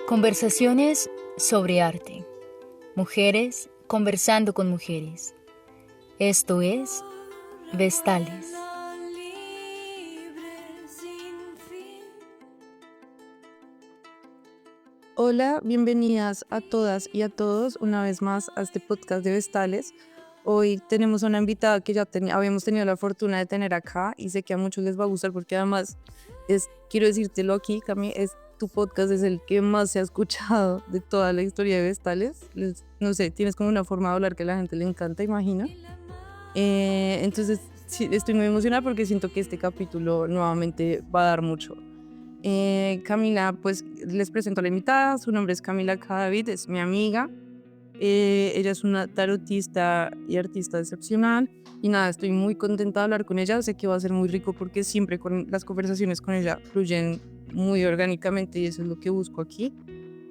Conversaciones sobre arte. Mujeres conversando con mujeres. Esto es Vestales. Hola, bienvenidas a todas y a todos una vez más a este podcast de Vestales. Hoy tenemos una invitada que ya habíamos tenido la fortuna de tener acá y sé que a muchos les va a gustar porque además quiero decírtelo aquí, Cami, tu podcast es el que más se ha escuchado de toda la historia de Vestales. No sé, tienes como una forma de hablar que a la gente le encanta, imagino. Entonces sí, estoy muy emocionada porque siento que este capítulo nuevamente va a dar mucho. Camila, pues les presento a la invitada. Su nombre es Camila Cadavid, es mi amiga. Ella es una tarotista y artista excepcional. Y nada, estoy muy contenta de hablar con ella. Sé que va a ser muy rico porque siempre las conversaciones con ella fluyen muy orgánicamente y eso es lo que busco aquí.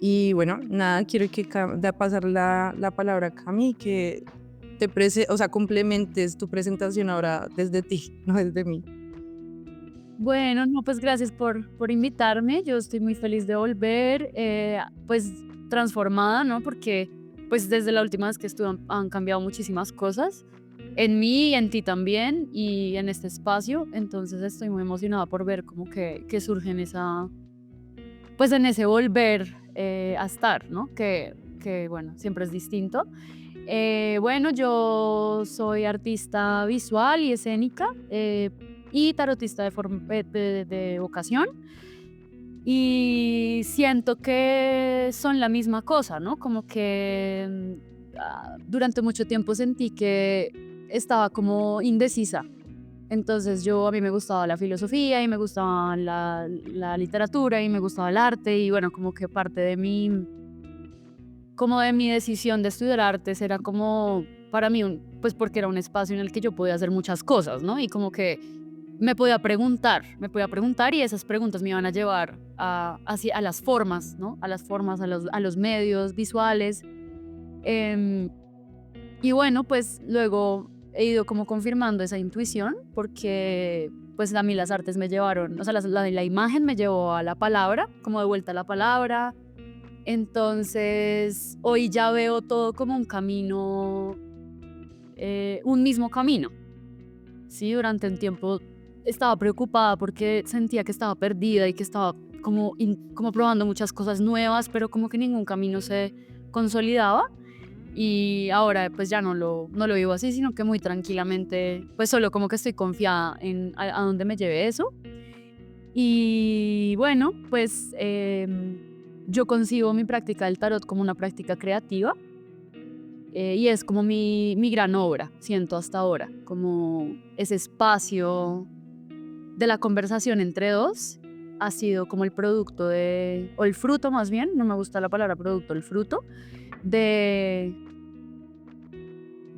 Y bueno, nada, quiero que de pasar la palabra a Cami, que complementes tu presentación ahora desde ti, no desde mí. Bueno, no, pues gracias por invitarme. Yo estoy muy feliz de volver, pues transformada, ¿no? Porque pues desde la última vez que estuve han cambiado muchísimas cosas en mí y en ti también y en este espacio. Entonces estoy muy emocionada por ver cómo que surge en pues en ese volver a estar, ¿no? Que bueno, siempre es distinto. Bueno, yo soy artista visual y escénica y tarotista de vocación. Y siento que son la misma cosa, ¿no? Como que durante mucho tiempo sentí que estaba como indecisa. Entonces a mí me gustaba la filosofía y me gustaba la literatura y me gustaba el arte y bueno, como que parte de mi decisión de estudiar artes era como para mí, pues porque era un espacio en el que yo podía hacer muchas cosas, ¿no? Y como que me podía preguntar y esas preguntas me iban a llevar a las formas, ¿no? A las formas, a los medios visuales. Em, y bueno, pues luego he ido como confirmando esa intuición porque pues a mí las artes me llevaron, o sea, la imagen me llevó a la palabra, como de vuelta a la palabra. Entonces, hoy ya veo todo como un camino, un mismo camino. Sí, durante un tiempo estaba preocupada porque sentía que estaba perdida y que estaba como probando muchas cosas nuevas, pero como que ningún camino se consolidaba. Y ahora pues ya no lo vivo así, sino que muy tranquilamente, pues solo como que estoy confiada en a dónde me lleve eso. Y bueno, pues yo concibo mi práctica del tarot como una práctica creativa y es como mi gran obra, siento hasta ahora, como ese espacio de la conversación entre dos ha sido como el producto o el fruto más bien, no me gusta la palabra producto, el fruto de,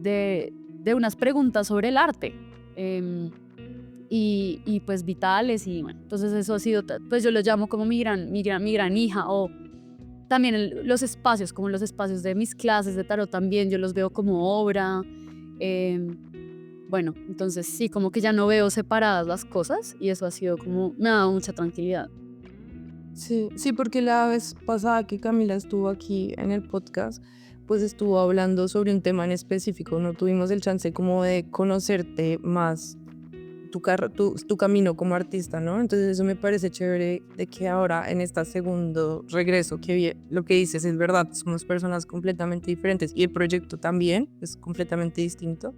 de unas preguntas sobre el arte. em, y pues vitales y bueno, entonces eso ha sido, pues yo lo llamo como mi gran hija o también los espacios, como los espacios de mis clases de tarot también, yo los veo como obra. em, bueno, entonces sí, como que ya no veo separadas las cosas y eso ha sido como, me ha dado mucha tranquilidad. Sí, porque la vez pasada que Camila estuvo aquí en el podcast, pues estuvo hablando sobre un tema en específico. No tuvimos el chance como de conocerte más, tu camino como artista, ¿no? Entonces eso me parece chévere de que ahora en este segundo regreso, lo que dices es verdad, somos personas completamente diferentes y el proyecto también es completamente distinto.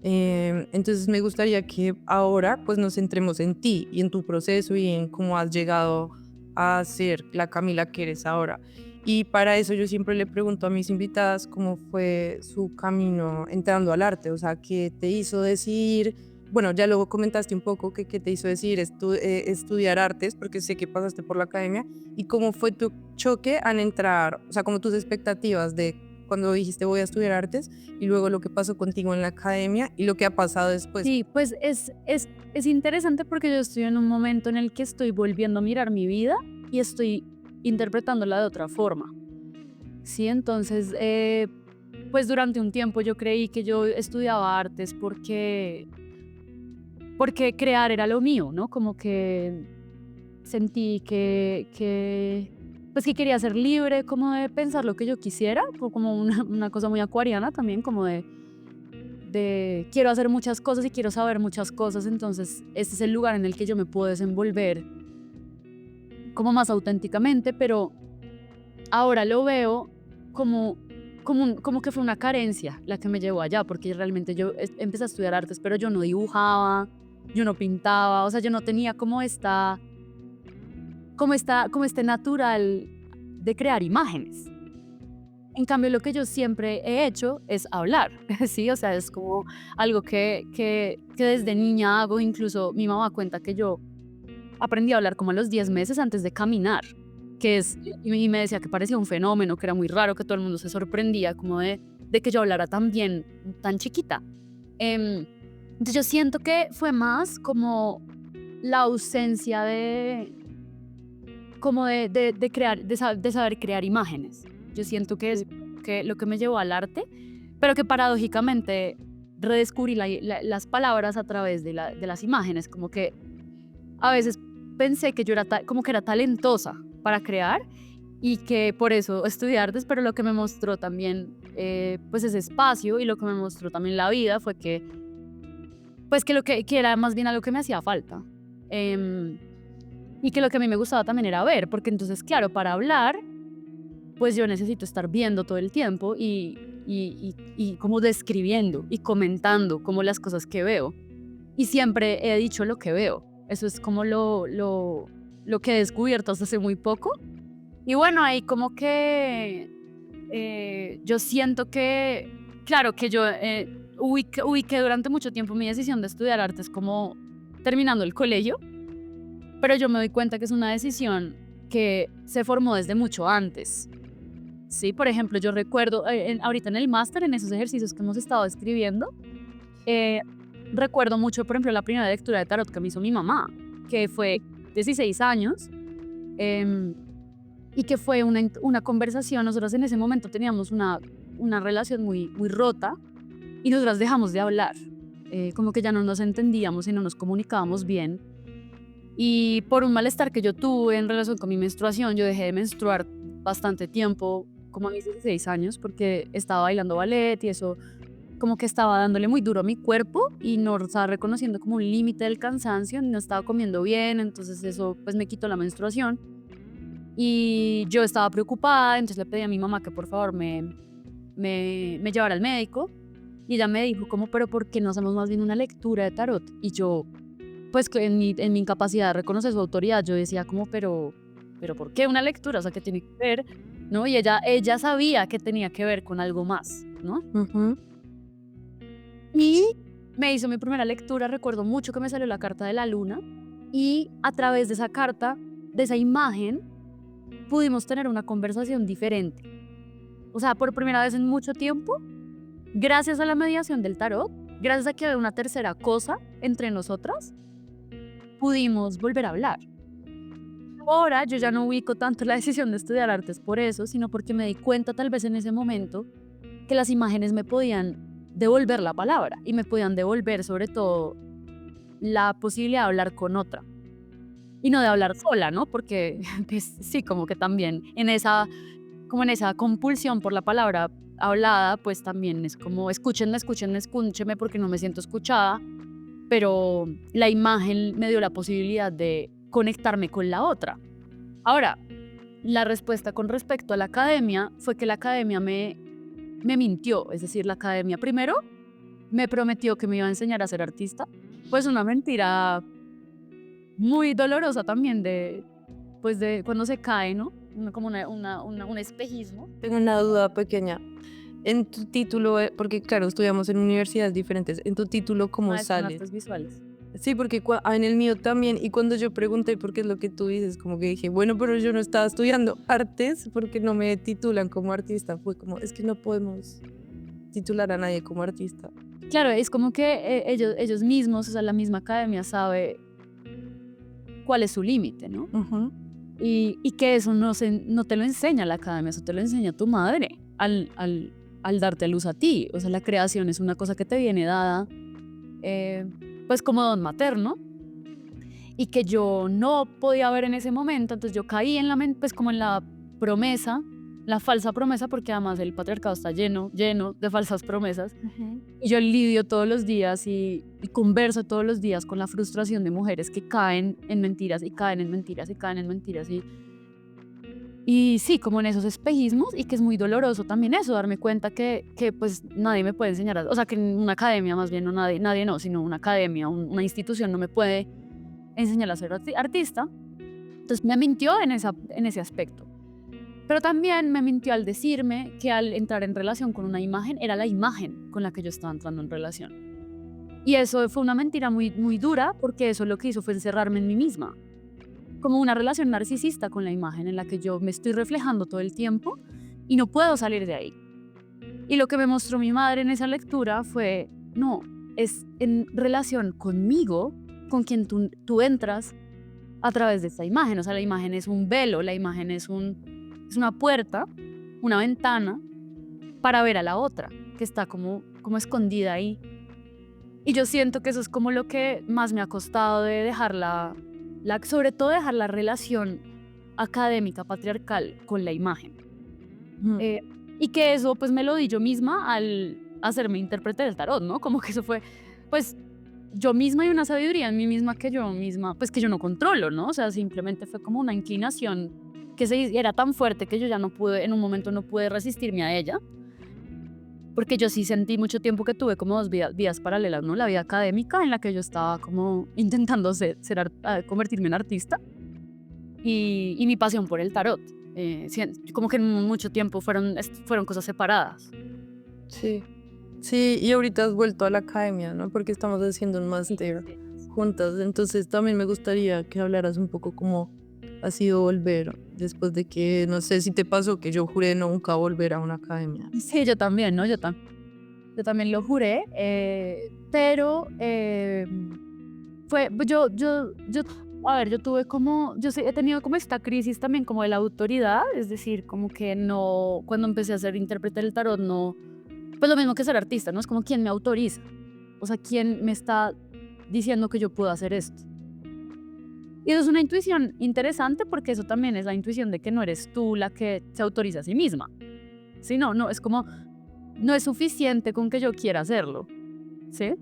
Entonces me gustaría que ahora pues nos centremos en ti y en tu proceso y en cómo has llegado a ser la Camila que eres ahora. Y para eso yo siempre le pregunto a mis invitadas cómo fue su camino entrando al arte, o sea, qué te hizo decidir, bueno, ya luego comentaste un poco que qué te hizo decidir estudiar artes, porque sé que pasaste por la academia, y cómo fue tu choque al entrar, o sea, como tus expectativas de cuando dijiste voy a estudiar artes y luego lo que pasó contigo en la academia y lo que ha pasado después. Sí, pues es interesante porque yo estoy en un momento en el que estoy volviendo a mirar mi vida y estoy interpretándola de otra forma. Sí, entonces, pues durante un tiempo yo creí que yo estudiaba artes porque crear era lo mío, ¿no? Como que sentí que pues que quería ser libre, como de pensar lo que yo quisiera, como una cosa muy acuariana también, como de quiero hacer muchas cosas y quiero saber muchas cosas, entonces este es el lugar en el que yo me puedo desenvolver como más auténticamente, pero ahora lo veo como que fue una carencia la que me llevó allá, porque realmente yo empecé a estudiar artes, pero yo no dibujaba, yo no pintaba, o sea, yo no tenía como este natural de crear imágenes. En cambio, lo que yo siempre he hecho es hablar, ¿sí? O sea, es como algo que desde niña hago. Incluso mi mamá cuenta que yo aprendí a hablar como a los 10 meses antes de caminar, y me decía que parecía un fenómeno, que era muy raro, que todo el mundo se sorprendía como de que yo hablara tan bien, tan chiquita. Entonces yo siento que fue más como la ausencia de crear, de saber crear imágenes. Yo siento que es que lo que me llevó al arte, pero que paradójicamente redescubrí las palabras a través de las imágenes, como que a veces pensé que yo era como que era talentosa para crear y que por eso estudié artes, pero lo que me mostró también pues ese espacio, y lo que me mostró también la vida fue que pues que era más bien algo que me hacía falta. Y que lo que a mí me gustaba también era ver, porque entonces, claro, para hablar, pues yo necesito estar viendo todo el tiempo y como describiendo y comentando como las cosas que veo. Y siempre he dicho lo que veo. Eso es como lo que he descubierto hasta hace muy poco. Y bueno, ahí como que yo siento que, claro, que yo ubiqué durante mucho tiempo mi decisión de estudiar artes como terminando el colegio, pero yo me doy cuenta que es una decisión que se formó desde mucho antes. Sí, por ejemplo, yo recuerdo ahorita en el máster, en esos ejercicios que hemos estado escribiendo, recuerdo mucho, por ejemplo, la primera lectura de tarot que me hizo mi mamá, que fue 16 años, y que fue una conversación. Nosotros en ese momento teníamos una relación muy, muy rota, y nosotras dejamos de hablar, como que ya no nos entendíamos y no nos comunicábamos bien. Y por un malestar que yo tuve en relación con mi menstruación, yo dejé de menstruar bastante tiempo, como a mis 16 años, porque estaba bailando ballet y eso como que estaba dándole muy duro a mi cuerpo y no estaba reconociendo como un límite del cansancio, no estaba comiendo bien, entonces eso pues me quitó la menstruación. Y yo estaba preocupada, entonces le pedí a mi mamá que por favor me llevara al médico, y ella me dijo como, pero ¿por qué no hacemos más bien una lectura de tarot? Y yo, pues en mi incapacidad de reconocer su autoridad, yo decía como, pero ¿por qué una lectura? O sea, ¿qué tiene que ver? ¿No? Y ella sabía que tenía que ver con algo más, ¿no? Y me hizo mi primera lectura. Recuerdo mucho que me salió la carta de la luna, y a través de esa carta, de esa imagen, pudimos tener una conversación diferente. O sea, por primera vez en mucho tiempo, gracias a la mediación del tarot, gracias a que había una tercera cosa entre nosotras, pudimos volver a hablar. Ahora yo ya no ubico tanto la decisión de estudiar artes por eso, sino porque me di cuenta tal vez en ese momento que las imágenes me podían devolver la palabra, y me podían devolver sobre todo la posibilidad de hablar con otra y no de hablar sola, ¿no? Porque pues, sí, como que también en esa compulsión por la palabra hablada, pues también es como escúchenme porque no me siento escuchada, pero la imagen me dio la posibilidad de conectarme con la otra. Ahora, la respuesta con respecto a la academia fue que la academia me mintió. Es decir, la academia primero me prometió que me iba a enseñar a ser artista, pues una mentira muy dolorosa también de cuando se cae, ¿no? Como un espejismo. Tengo una duda pequeña. En tu título, porque claro, estudiamos en universidades diferentes, en tu título, ¿cómo Maestra en sale? artes visuales. Sí, porque en el mío también, y cuando yo pregunté por qué es lo que tú dices, como que dije, bueno, pero yo no estaba estudiando artes, porque no me titulan como artista. Fue como, es que no podemos titular a nadie como artista. Claro, es como que ellos mismos, o sea, la misma academia sabe cuál es su límite, ¿no? Y que eso no te lo enseña la academia, eso te lo enseña tu madre al darte a luz a ti. O sea, la creación es una cosa que te viene dada, pues como don materno, y que yo no podía ver en ese momento. Entonces yo caí en la mente, pues como en la promesa, la falsa promesa, porque además el patriarcado está lleno de falsas promesas. Y yo lidio todos los días y converso todos los días con la frustración de mujeres que caen en mentiras y caen en mentiras y caen en mentiras. Y sí, como en esos espejismos, y que es muy doloroso también eso, darme cuenta que pues nadie me puede enseñar, o sea, que en una academia más bien, no nadie no, sino una academia, una institución no me puede enseñar a ser artista. Entonces me mintió en ese aspecto. Pero también me mintió al decirme que al entrar en relación con una imagen, era la imagen con la que yo estaba entrando en relación. Y eso fue una mentira muy, muy dura, porque eso lo que hizo fue encerrarme en mí misma. Como una relación narcisista con la imagen en la que yo me estoy reflejando todo el tiempo y no puedo salir de ahí. Y lo que me mostró mi madre en esa lectura fue, no, es en relación conmigo, con quien tú entras a través de esta imagen. O sea, la imagen es un velo, la imagen es una puerta, una ventana para ver a la otra, que está como escondida ahí. Y yo siento que eso es como lo que más me ha costado de dejarla, sobre todo dejar la relación académica patriarcal con la imagen. Y que eso pues me lo di yo misma al hacerme intérprete del tarot, ¿no? Como que eso fue, pues yo misma y una sabiduría en mí misma que yo misma, pues que yo no controlo, ¿no? O sea, simplemente fue como una inclinación que era tan fuerte que yo ya no pude, en un momento no pude resistirme a ella. Porque yo sí sentí mucho tiempo que tuve como dos vidas paralelas, ¿no? La vida académica, en la que yo estaba como intentando convertirme en artista, y mi pasión por el tarot. Como que en mucho tiempo fueron cosas separadas. Sí. Sí, y ahorita has vuelto a la academia, ¿no? Porque estamos haciendo un máster juntas. Entonces también me gustaría que hablaras un poco cómo ha sido volver después de que, no sé si te pasó, que yo juré nunca volver a una academia. Sí, yo también, ¿no? Yo también lo juré, pero fue, a ver, he tenido como esta crisis también como de la autoridad, es decir, como que no, cuando empecé a ser intérprete del tarot, no, pues lo mismo que ser artista, ¿no? Es como quién me autoriza, o sea, quién me está diciendo que yo puedo hacer esto. Y eso es una intuición interesante, porque eso también es la intuición de que no eres tú la que se autoriza a sí misma. Sí, no, es como, no es suficiente con que yo quiera hacerlo, ¿sí?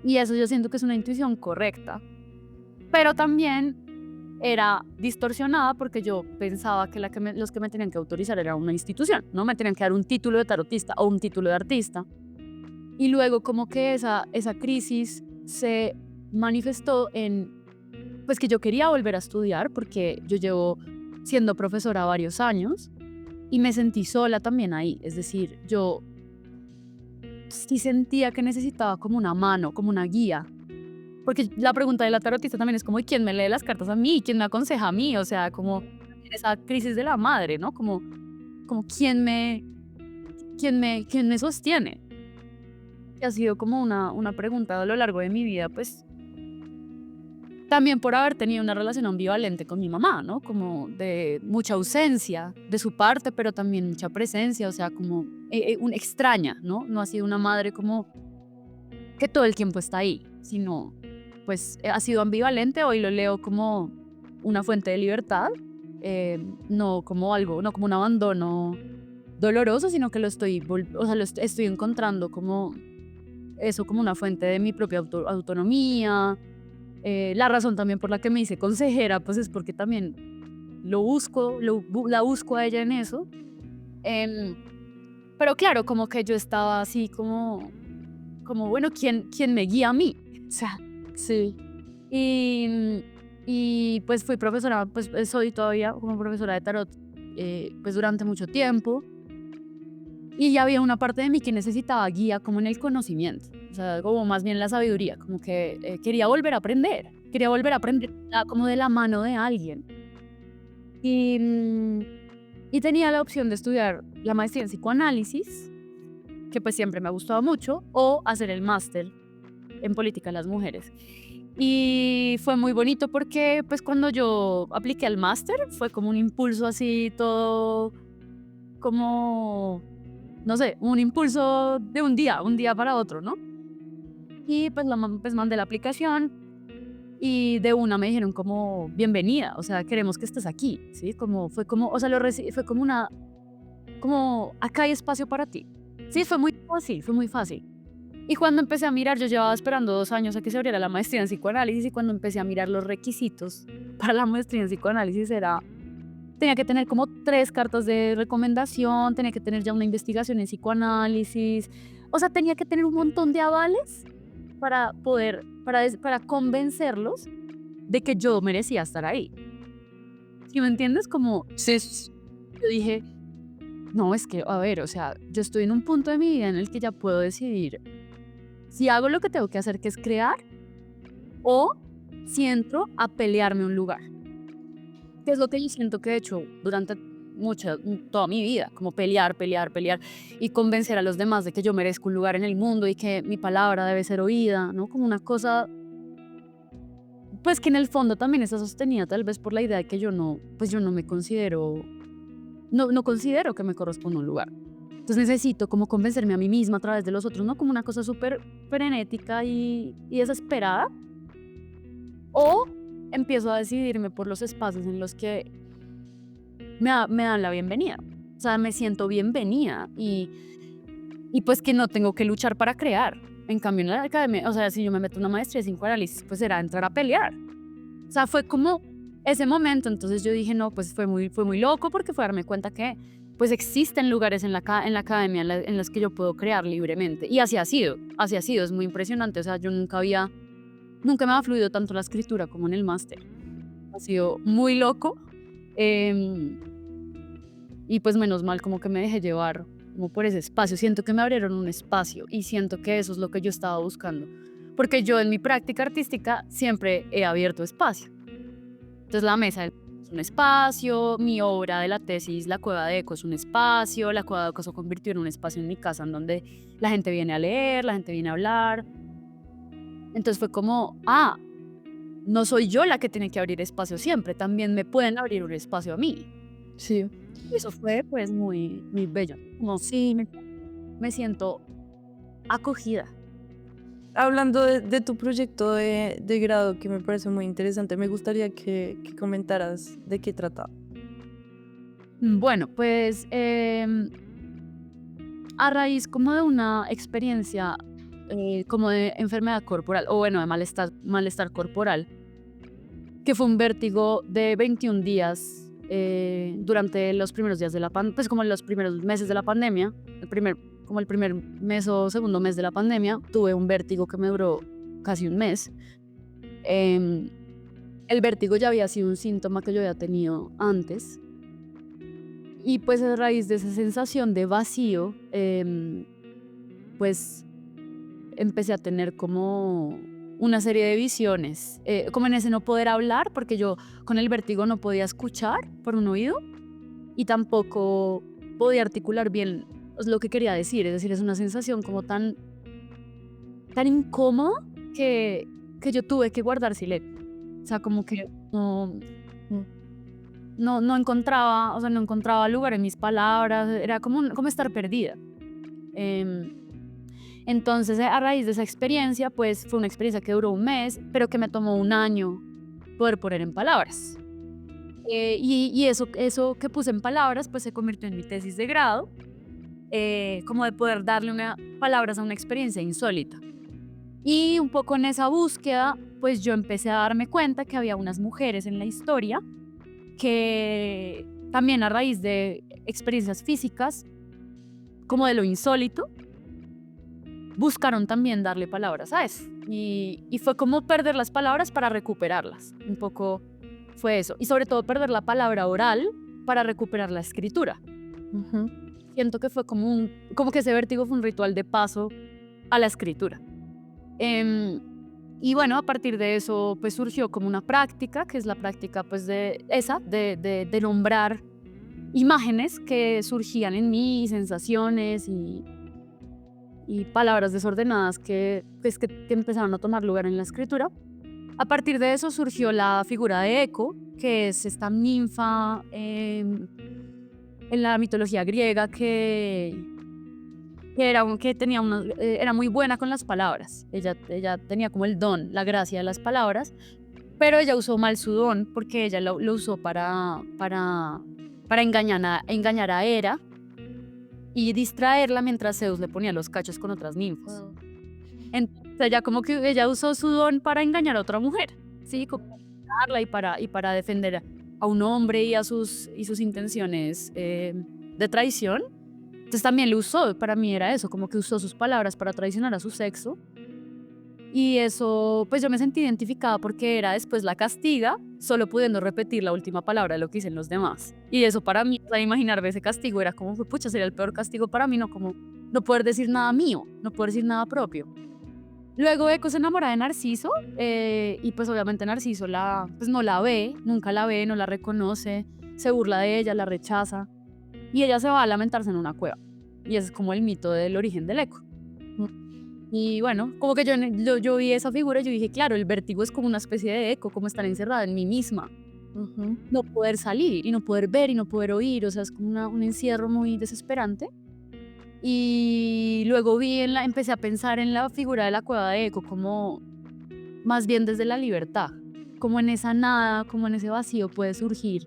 Y eso yo siento que es una intuición correcta, pero también era distorsionada porque yo pensaba que los que me tenían que autorizar era una institución, ¿no? Me tenían que dar un título de tarotista o un título de artista. Y luego como que esa crisis se manifestó en, pues que yo quería volver a estudiar, porque yo llevo siendo profesora varios años y me sentí sola también ahí. Es decir, yo sí sentía que necesitaba como una mano, como una guía. Porque la pregunta de la tarotista también es como, ¿y quién me lee las cartas a mí? ¿Quién me aconseja a mí? O sea, como esa crisis de la madre, ¿no? Como ¿quién me sostiene? Y ha sido como una pregunta a lo largo de mi vida, pues también por haber tenido una relación ambivalente con mi mamá, ¿no? Como de mucha ausencia de su parte, pero también mucha presencia, o sea, como una extraña, ¿no? No ha sido una madre como que todo el tiempo está ahí, sino pues ha sido ambivalente. Hoy lo leo como una fuente de libertad, no como algo, no como un abandono doloroso, sino que lo estoy encontrando como eso, como una fuente de mi propia autonomía. La razón también por la que me hice consejera, pues es porque también la busco a ella en eso. Pero claro, como que yo estaba así como bueno, ¿quién me guía a mí? O sea, Sí. Y pues fui profesora, pues soy todavía como profesora de tarot, pues durante mucho tiempo. Y ya había una parte de mí que necesitaba guía como en el conocimiento, o sea, como más bien la sabiduría, como que quería volver a aprender como de la mano de alguien. Y tenía la opción de estudiar la maestría en psicoanálisis, que pues siempre me ha gustado mucho, o hacer el máster en política de las mujeres. Y fue muy bonito porque pues cuando yo apliqué al máster fue como un impulso así todo como, no sé, un impulso de un día para otro, ¿no? Y pues mandé la aplicación y de una me dijeron como bienvenida, o sea, queremos que estés aquí, ¿sí? Como fue como, o sea, fue como una, como acá hay espacio para ti. Sí, fue muy fácil, fue muy fácil. Y cuando empecé a mirar, yo llevaba esperando 2 años a que se abriera la maestría en psicoanálisis, y cuando empecé a mirar los requisitos para la maestría en psicoanálisis tenía que tener como 3 cartas de recomendación, tenía que tener ya una investigación en psicoanálisis, o sea, tenía que tener un montón de avales para poder, para convencerlos de que yo merecía estar ahí. ¿Sí me entiendes? Como Sí, yo dije, no, es que, a ver, o sea, yo estoy en un punto de mi vida en el que ya puedo decidir si hago lo que tengo que hacer, que es crear, o si entro a pelearme un lugar. Que es lo que yo siento que he hecho durante toda mi vida, como pelear y convencer a los demás de que yo merezco un lugar en el mundo y que mi palabra debe ser oída, ¿no? Como una cosa, pues que en el fondo también está sostenida tal vez por la idea de que yo no me considero, no considero que me corresponda un lugar. Entonces necesito como convencerme a mí misma a través de los otros, ¿no? Como una cosa súper frenética y desesperada. O empiezo a decidirme por los espacios en los que me dan la bienvenida. O sea, me siento bienvenida y pues que no tengo que luchar para crear. En cambio, en la academia, o sea, si yo me meto en una maestría de psicoanálisis, pues era entrar a pelear. O sea, fue como ese momento. Entonces yo dije, no, pues fue muy loco, porque fue darme cuenta que pues existen lugares en la academia en los que yo puedo crear libremente. Y así ha sido, es muy impresionante. O sea, yo nunca me ha fluido tanto la escritura como en el máster. Ha sido muy loco. Y pues menos mal como que me dejé llevar como por ese espacio. Siento que me abrieron un espacio y siento que eso es lo que yo estaba buscando. Porque yo en mi práctica artística siempre he abierto espacio. Entonces la mesa es un espacio, mi obra de la tesis, La Cueva de Eco, es un espacio, La Cueva de Eco se convirtió en un espacio en mi casa en donde la gente viene a leer, la gente viene a hablar. Entonces fue como, no soy yo la que tiene que abrir espacio siempre, también me pueden abrir un espacio a mí. sí. Y eso fue pues muy bello. Como sí, me siento acogida. Hablando de tu proyecto de grado, que me parece muy interesante, me gustaría que comentaras de qué trata. Bueno, pues a raíz como de una experiencia como de enfermedad corporal, o bueno, de malestar corporal, que fue un vértigo de 21 días durante los primeros días de la pandemia, pues como en los primeros meses de la pandemia, como el primer mes o segundo mes de la pandemia, tuve un vértigo que me duró casi un mes. El vértigo ya había sido un síntoma que yo había tenido antes. Y pues a raíz de esa sensación de vacío, pues empecé a tener como una serie de visiones, como en ese no poder hablar, porque yo con el vértigo no podía escuchar por un oído y tampoco podía articular bien lo que quería decir. Es decir, es una sensación como tan incómoda que yo tuve que guardar silencio. O sea, como que no encontraba lugar en mis palabras, era como estar perdida. Entonces, a raíz de esa experiencia, pues fue una experiencia que duró un mes, pero que me tomó un año poder poner en palabras. Y eso que puse en palabras, pues se convirtió en mi tesis de grado, como de poder darle palabras a una experiencia insólita. Y un poco en esa búsqueda, pues yo empecé a darme cuenta que había unas mujeres en la historia que también a raíz de experiencias físicas, como de lo insólito, buscaron también darle palabras a eso. Y fue como perder las palabras para recuperarlas. Un poco fue eso. Y sobre todo perder la palabra oral para recuperar la escritura. Ujú. Siento que fue como que ese vértigo fue un ritual de paso a la escritura. Y bueno, a partir de eso pues surgió como una práctica, que es la práctica pues de nombrar imágenes que surgían en mí, sensaciones y palabras desordenadas que empezaron a tomar lugar en la escritura. A partir de eso surgió la figura de Eco, que es esta ninfa en la mitología griega que era muy buena con las palabras. Ella tenía como el don, la gracia de las palabras, pero ella usó mal su don porque ella lo usó para engañar a Hera y distraerla mientras Zeus le ponía los cachos con otras ninfas. Entonces ella como que ella usó su don para engañar a otra mujer, ¿sí? Como para engañarla y para defender a un hombre y sus intenciones de traición. Entonces también lo usó, para mí era eso, como que usó sus palabras para traicionar a su sexo. Y eso, pues yo me sentí identificada porque Hera después la castiga, solo pudiendo repetir la última palabra de lo que dicen los demás. Y eso para mí, o sea, imaginarme ese castigo era como, pucha, sería el peor castigo para mí, no como no poder decir nada mío, no poder decir nada propio. Luego Eco se enamora de Narciso y pues obviamente Narciso pues no la ve, nunca la ve, no la reconoce, se burla de ella, la rechaza y ella se va a lamentarse en una cueva. Y ese es como el mito del origen del Eco. Y bueno, como que yo vi esa figura y yo dije, claro, el vértigo es como una especie de eco, como estar encerrada en mí misma. No poder salir y no poder ver y no poder oír, o sea, es como un encierro muy desesperante. Y luego empecé a pensar en la figura de la cueva de Eco como más bien desde la libertad, como en esa nada, como en ese vacío puede surgir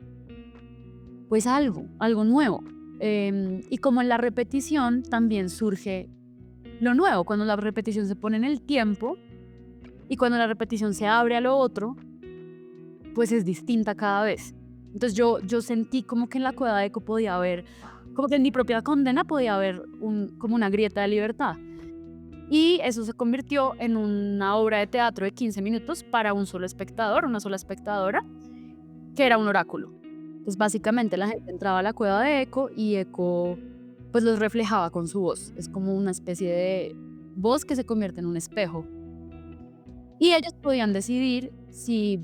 pues algo nuevo. Y como en la repetición también surge lo nuevo, cuando la repetición se pone en el tiempo y cuando la repetición se abre a lo otro, pues es distinta cada vez. Entonces yo sentí como que en la cueva de Eco podía haber, como que en mi propia condena podía haber como una grieta de libertad. Y eso se convirtió en una obra de teatro de 15 minutos para un solo espectador, una sola espectadora, que era un oráculo. Entonces básicamente la gente entraba a la cueva de Eco y Eco pues los reflejaba con su voz. Es como una especie de voz que se convierte en un espejo. Y ellos podían decidir si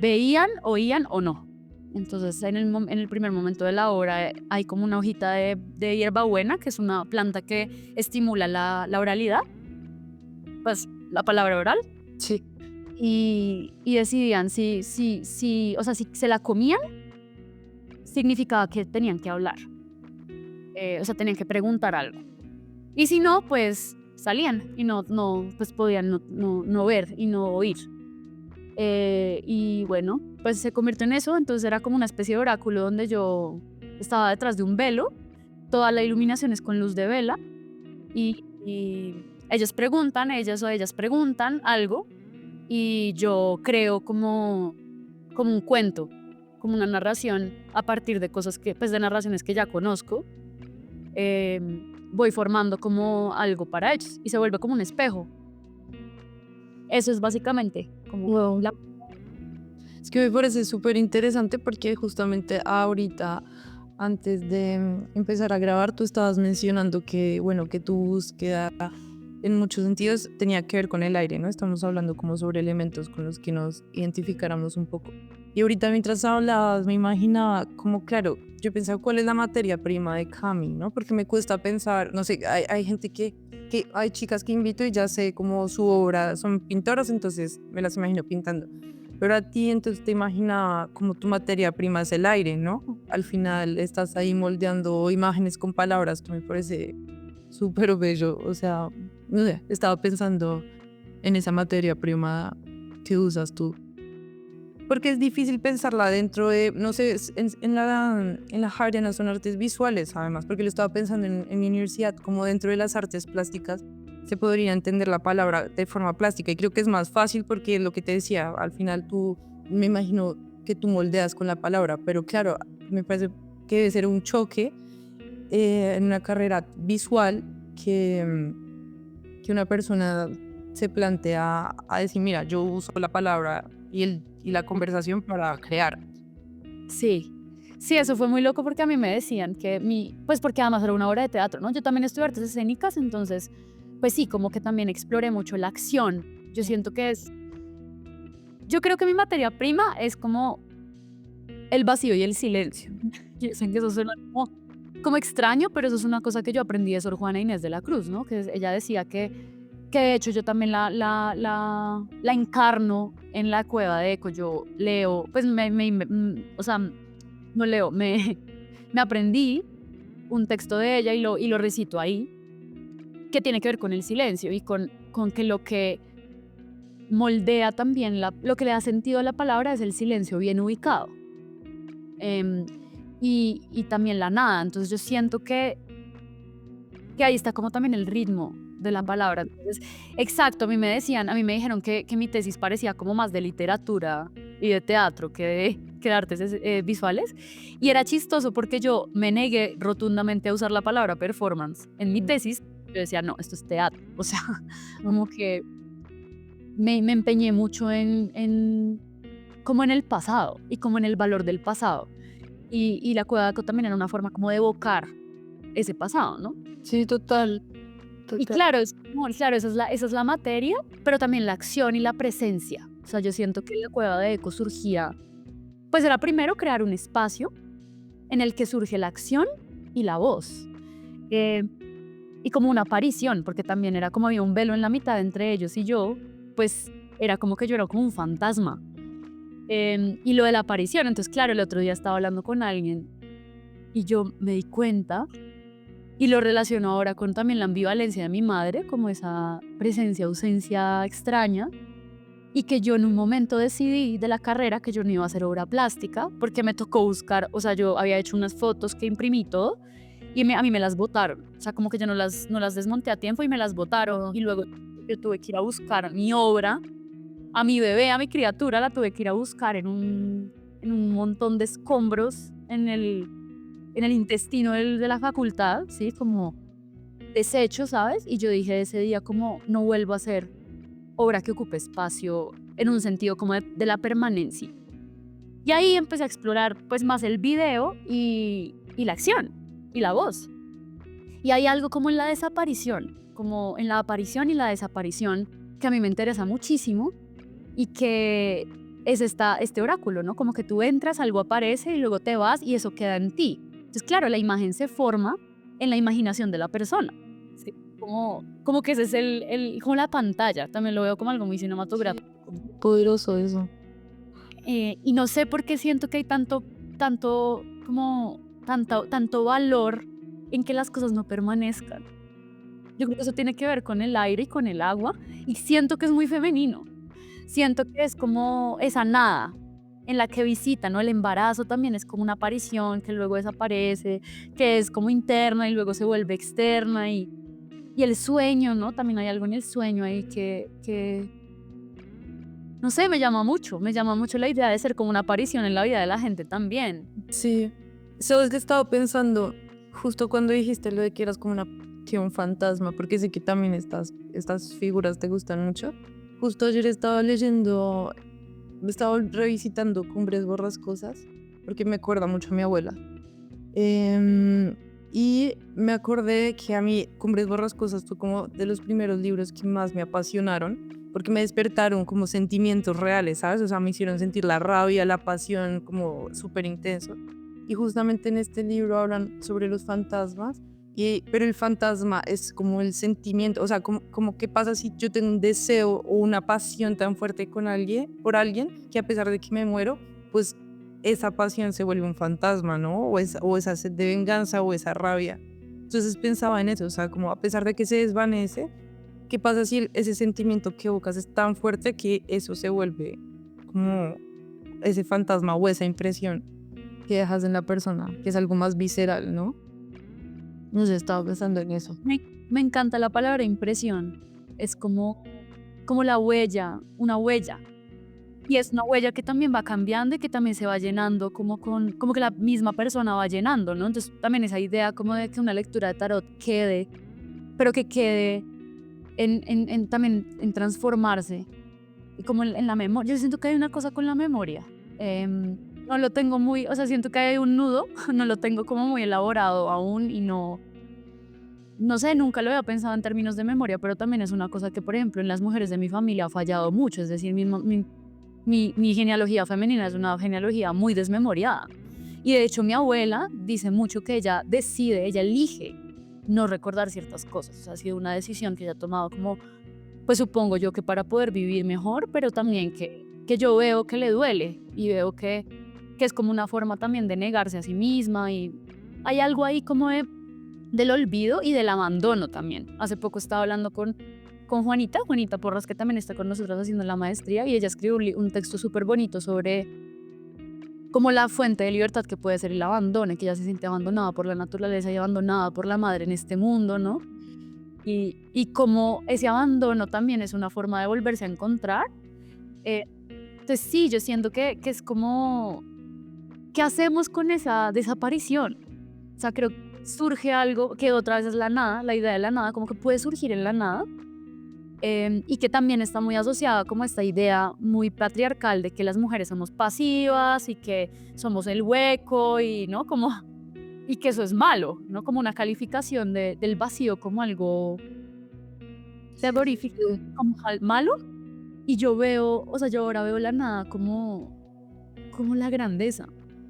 veían, oían o no. Entonces en el primer momento de la obra hay como una hojita de hierbabuena, que es una planta que estimula la oralidad, pues la palabra oral. Sí. Y decidían si o sea, si se la comían, significaba que tenían que hablar. O sea, tenían que preguntar algo. Y si no, pues salían y pues podían no ver y no oír. Y bueno, pues se convirtió en eso. Entonces era como una especie de oráculo donde yo estaba detrás de un velo. Toda la iluminación es con luz de vela. Y ellas preguntan algo. Y yo creo como un cuento, como una narración a partir de cosas pues de narraciones que ya conozco. Voy formando como algo para ellos y se vuelve como un espejo. Eso es básicamente como Es que me parece súper interesante porque justamente ahorita, antes de empezar a grabar, tú estabas mencionando que, bueno, que tu búsqueda en muchos sentidos tenía que ver con el aire, ¿no? Estamos hablando como sobre elementos con los que nos identificáramos un poco. Y ahorita mientras hablabas me imaginaba como, claro, yo pensaba cuál es la materia prima de Cami, ¿no? Porque me cuesta pensar, no sé, hay gente hay chicas que invito y ya sé cómo su obra, son pintoras, entonces me las imagino pintando. Pero a ti entonces te imaginaba como tu materia prima es el aire, ¿no? Al final estás ahí moldeando imágenes con palabras, que me parece súper bello, o sea, no sé, estaba pensando en esa materia prima que usas tú. Porque es difícil pensarla dentro de, no sé, en la Javeriana son artes visuales además, porque lo estaba pensando en mi universidad, como dentro de las artes plásticas se podría entender la palabra de forma plástica y creo que es más fácil porque lo que te decía, al final me imagino que tú moldeas con la palabra, pero claro, me parece que debe ser un choque en una carrera visual que una persona se plantea a decir, mira, yo uso la palabra y la conversación para crear. Sí, eso fue muy loco porque a mí me decían que pues porque además era una obra de teatro, ¿no? Yo también estudié artes escénicas, entonces, pues sí, como que también exploré mucho la acción. Yo creo que mi materia prima es como el vacío y el silencio. Yo sé que eso suena como extraño, pero eso es una cosa que yo aprendí de Sor Juana Inés de la Cruz, ¿no? Que ella decía que de hecho yo también la encarno en la cueva de Eco. Yo leo, pues o sea, no leo, me aprendí un texto de ella y lo recito ahí, que tiene que ver con el silencio y con que moldea también lo que le da sentido a la palabra es el silencio bien ubicado. Y también la nada. Entonces yo siento que ahí está como también el ritmo de la palabra. Entonces, exacto, a mí me dijeron que mi tesis parecía como más de literatura y de teatro que de artes visuales. Y era chistoso porque yo me negué rotundamente a usar la palabra performance. En mi tesis yo decía, no, esto es teatro. O sea, como que me empeñé mucho como en el pasado y como en el valor del pasado. Y la Cueva de Daco también era una forma como de evocar ese pasado, ¿no? Sí, total. Y claro, claro, esa es la materia, pero también la acción y la presencia. O sea, yo siento que la Cueva de Eco surgía, pues era primero crear un espacio en el que surge la acción y la voz. Y como una aparición, porque también era como había un velo en la mitad entre ellos y yo, pues era como que yo era como un fantasma. Y lo de la aparición, entonces claro, el otro día estaba hablando con alguien y yo me di cuenta y lo relaciono ahora con también la ambivalencia de mi madre, como esa presencia, ausencia extraña, y que yo en un momento decidí de la carrera que yo no iba a hacer obra plástica porque me tocó buscar, o sea, yo había hecho unas fotos que imprimí todo y a mí me las botaron, o sea, como que yo no las desmonté a tiempo y me las botaron y luego yo tuve que ir a buscar mi obra, a mi bebé, a mi criatura, la tuve que ir a buscar en un montón de escombros en el intestino de la facultad, ¿sí? Como desecho, ¿sabes? Y yo dije ese día como no vuelvo a hacer obra que ocupe espacio en un sentido como de la permanencia. Y ahí empecé a explorar pues más el video y la acción y la voz. Y hay algo como en la desaparición, como en la aparición y la desaparición que a mí me interesa muchísimo y que es este oráculo, ¿no? Como que tú entras, algo aparece y luego te vas y eso queda en ti. Entonces, claro, la imagen se forma en la imaginación de la persona. ¿Sí? Como que ese es como la pantalla, también lo veo como algo muy cinematográfico. Poderoso eso. Y no sé por qué siento que hay tanto valor en que las cosas no permanezcan. Yo creo que eso tiene que ver con el aire y con el agua y siento que es muy femenino. Siento que es como esa nada en la que visita, ¿no? El embarazo también es como una aparición que luego desaparece, que es como interna y luego se vuelve externa y el sueño, ¿no? También hay algo en el sueño ahí que no sé, me llama mucho la idea de ser como una aparición en la vida de la gente también. Sí. ¿Sabes que estaba pensando justo cuando dijiste lo de que eras como un fantasma? Porque sé que también estas figuras te gustan mucho. Justo ayer estaba revisitando Cumbres Borrascosas, porque me acuerda mucho a mi abuela. Y me acordé que a mí Cumbres Borrascosas fue como de los primeros libros que más me apasionaron, porque me despertaron como sentimientos reales, ¿sabes? O sea, me hicieron sentir la rabia, la pasión como súper intenso. Y justamente en este libro hablan sobre los fantasmas. Pero el fantasma es como el sentimiento, o sea, como qué pasa si yo tengo un deseo o una pasión tan fuerte por alguien, que a pesar de que me muero, pues esa pasión se vuelve un fantasma, ¿no? O esa sed de venganza o esa rabia. Entonces pensaba en eso, o sea, como a pesar de que se desvanece, ¿qué pasa si ese sentimiento que evocas es tan fuerte que eso se vuelve como ese fantasma o esa impresión que dejas en la persona, que es algo más visceral, ¿no? No sé, estaba pensando en eso. Me encanta la palabra impresión. Es como la huella, una huella. Y es una huella que también va cambiando y que también se va llenando, como que la misma persona va llenando, ¿no? Entonces también esa idea como de que una lectura de tarot quede, pero que quede también en transformarse. Y como en la memoria. Yo siento que hay una cosa con la memoria. No lo tengo o sea, siento que hay un nudo, no lo tengo como muy elaborado aún y no sé, nunca lo había pensado en términos de memoria, pero también es una cosa que, por ejemplo, en las mujeres de mi familia ha fallado mucho, es decir, mi genealogía femenina es una genealogía muy desmemoriada. Y de hecho mi abuela dice mucho que ella elige no recordar ciertas cosas, o sea, ha sido una decisión que ella ha tomado como, pues supongo yo que para poder vivir mejor, pero también que yo veo que le duele y veo que es como una forma también de negarse a sí misma y hay algo ahí como del olvido y del abandono también. Hace poco estaba hablando con Juanita Porras, que también está con nosotros haciendo la maestría, y ella escribió un texto súper bonito sobre como la fuente de libertad que puede ser el abandono, que ella se siente abandonada por la naturaleza y abandonada por la madre en este mundo, ¿no? Y como ese abandono también es una forma de volverse a encontrar. Entonces sí, yo siento que es como, ¿qué hacemos con esa desaparición? O sea, creo que surge algo que otra vez es la nada, la idea de la nada, como que puede surgir en la nada, y que también está muy asociada como esta idea muy patriarcal de que las mujeres somos pasivas y que somos el hueco y, ¿no? Como, y que eso es malo, ¿no? Como una calificación del vacío como algo terrorífico, como malo. Y yo veo, o sea, yo ahora veo la nada como la grandeza.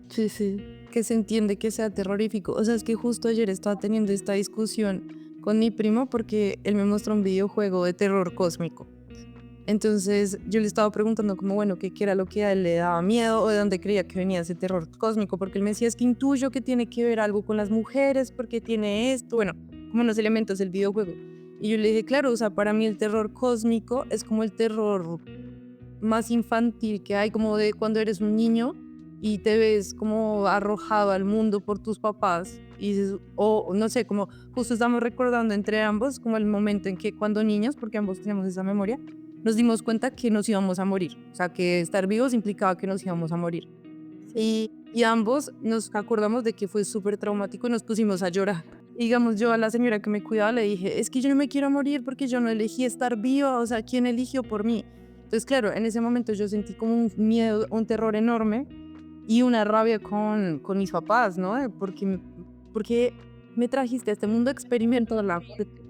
Sí, sí, que se entiende que sea terrorífico. O sea, es que justo ayer estaba teniendo esta discusión con mi primo porque él me mostró un videojuego de terror cósmico. Entonces yo le estaba preguntando como, bueno, qué era lo que a él le daba miedo o de dónde creía que venía ese terror cósmico, porque él me decía, es que intuyo que tiene que ver algo con las mujeres, porque tiene esto, bueno, como unos elementos del videojuego. Y yo le dije, claro, o sea, para mí el terror cósmico es como el terror más infantil que hay, como de cuando eres un niño y te ves como arrojado al mundo por tus papás y dices, o no sé, como justo estamos recordando entre ambos como el momento en que cuando niños, porque ambos tenemos esa memoria, nos dimos cuenta que nos íbamos a morir, o sea, que estar vivos implicaba que nos íbamos a morir. Y ambos nos acordamos de que fue súper traumático y nos pusimos a llorar. Y digamos, yo a la señora que me cuidaba le dije, es que yo no me quiero morir porque yo no elegí estar viva, o sea, ¿quién eligió por mí? Entonces, claro, en ese momento yo sentí como un miedo, un terror enorme y una rabia con mis papás, ¿no? Porque me trajiste a este mundo experimento de la muerte.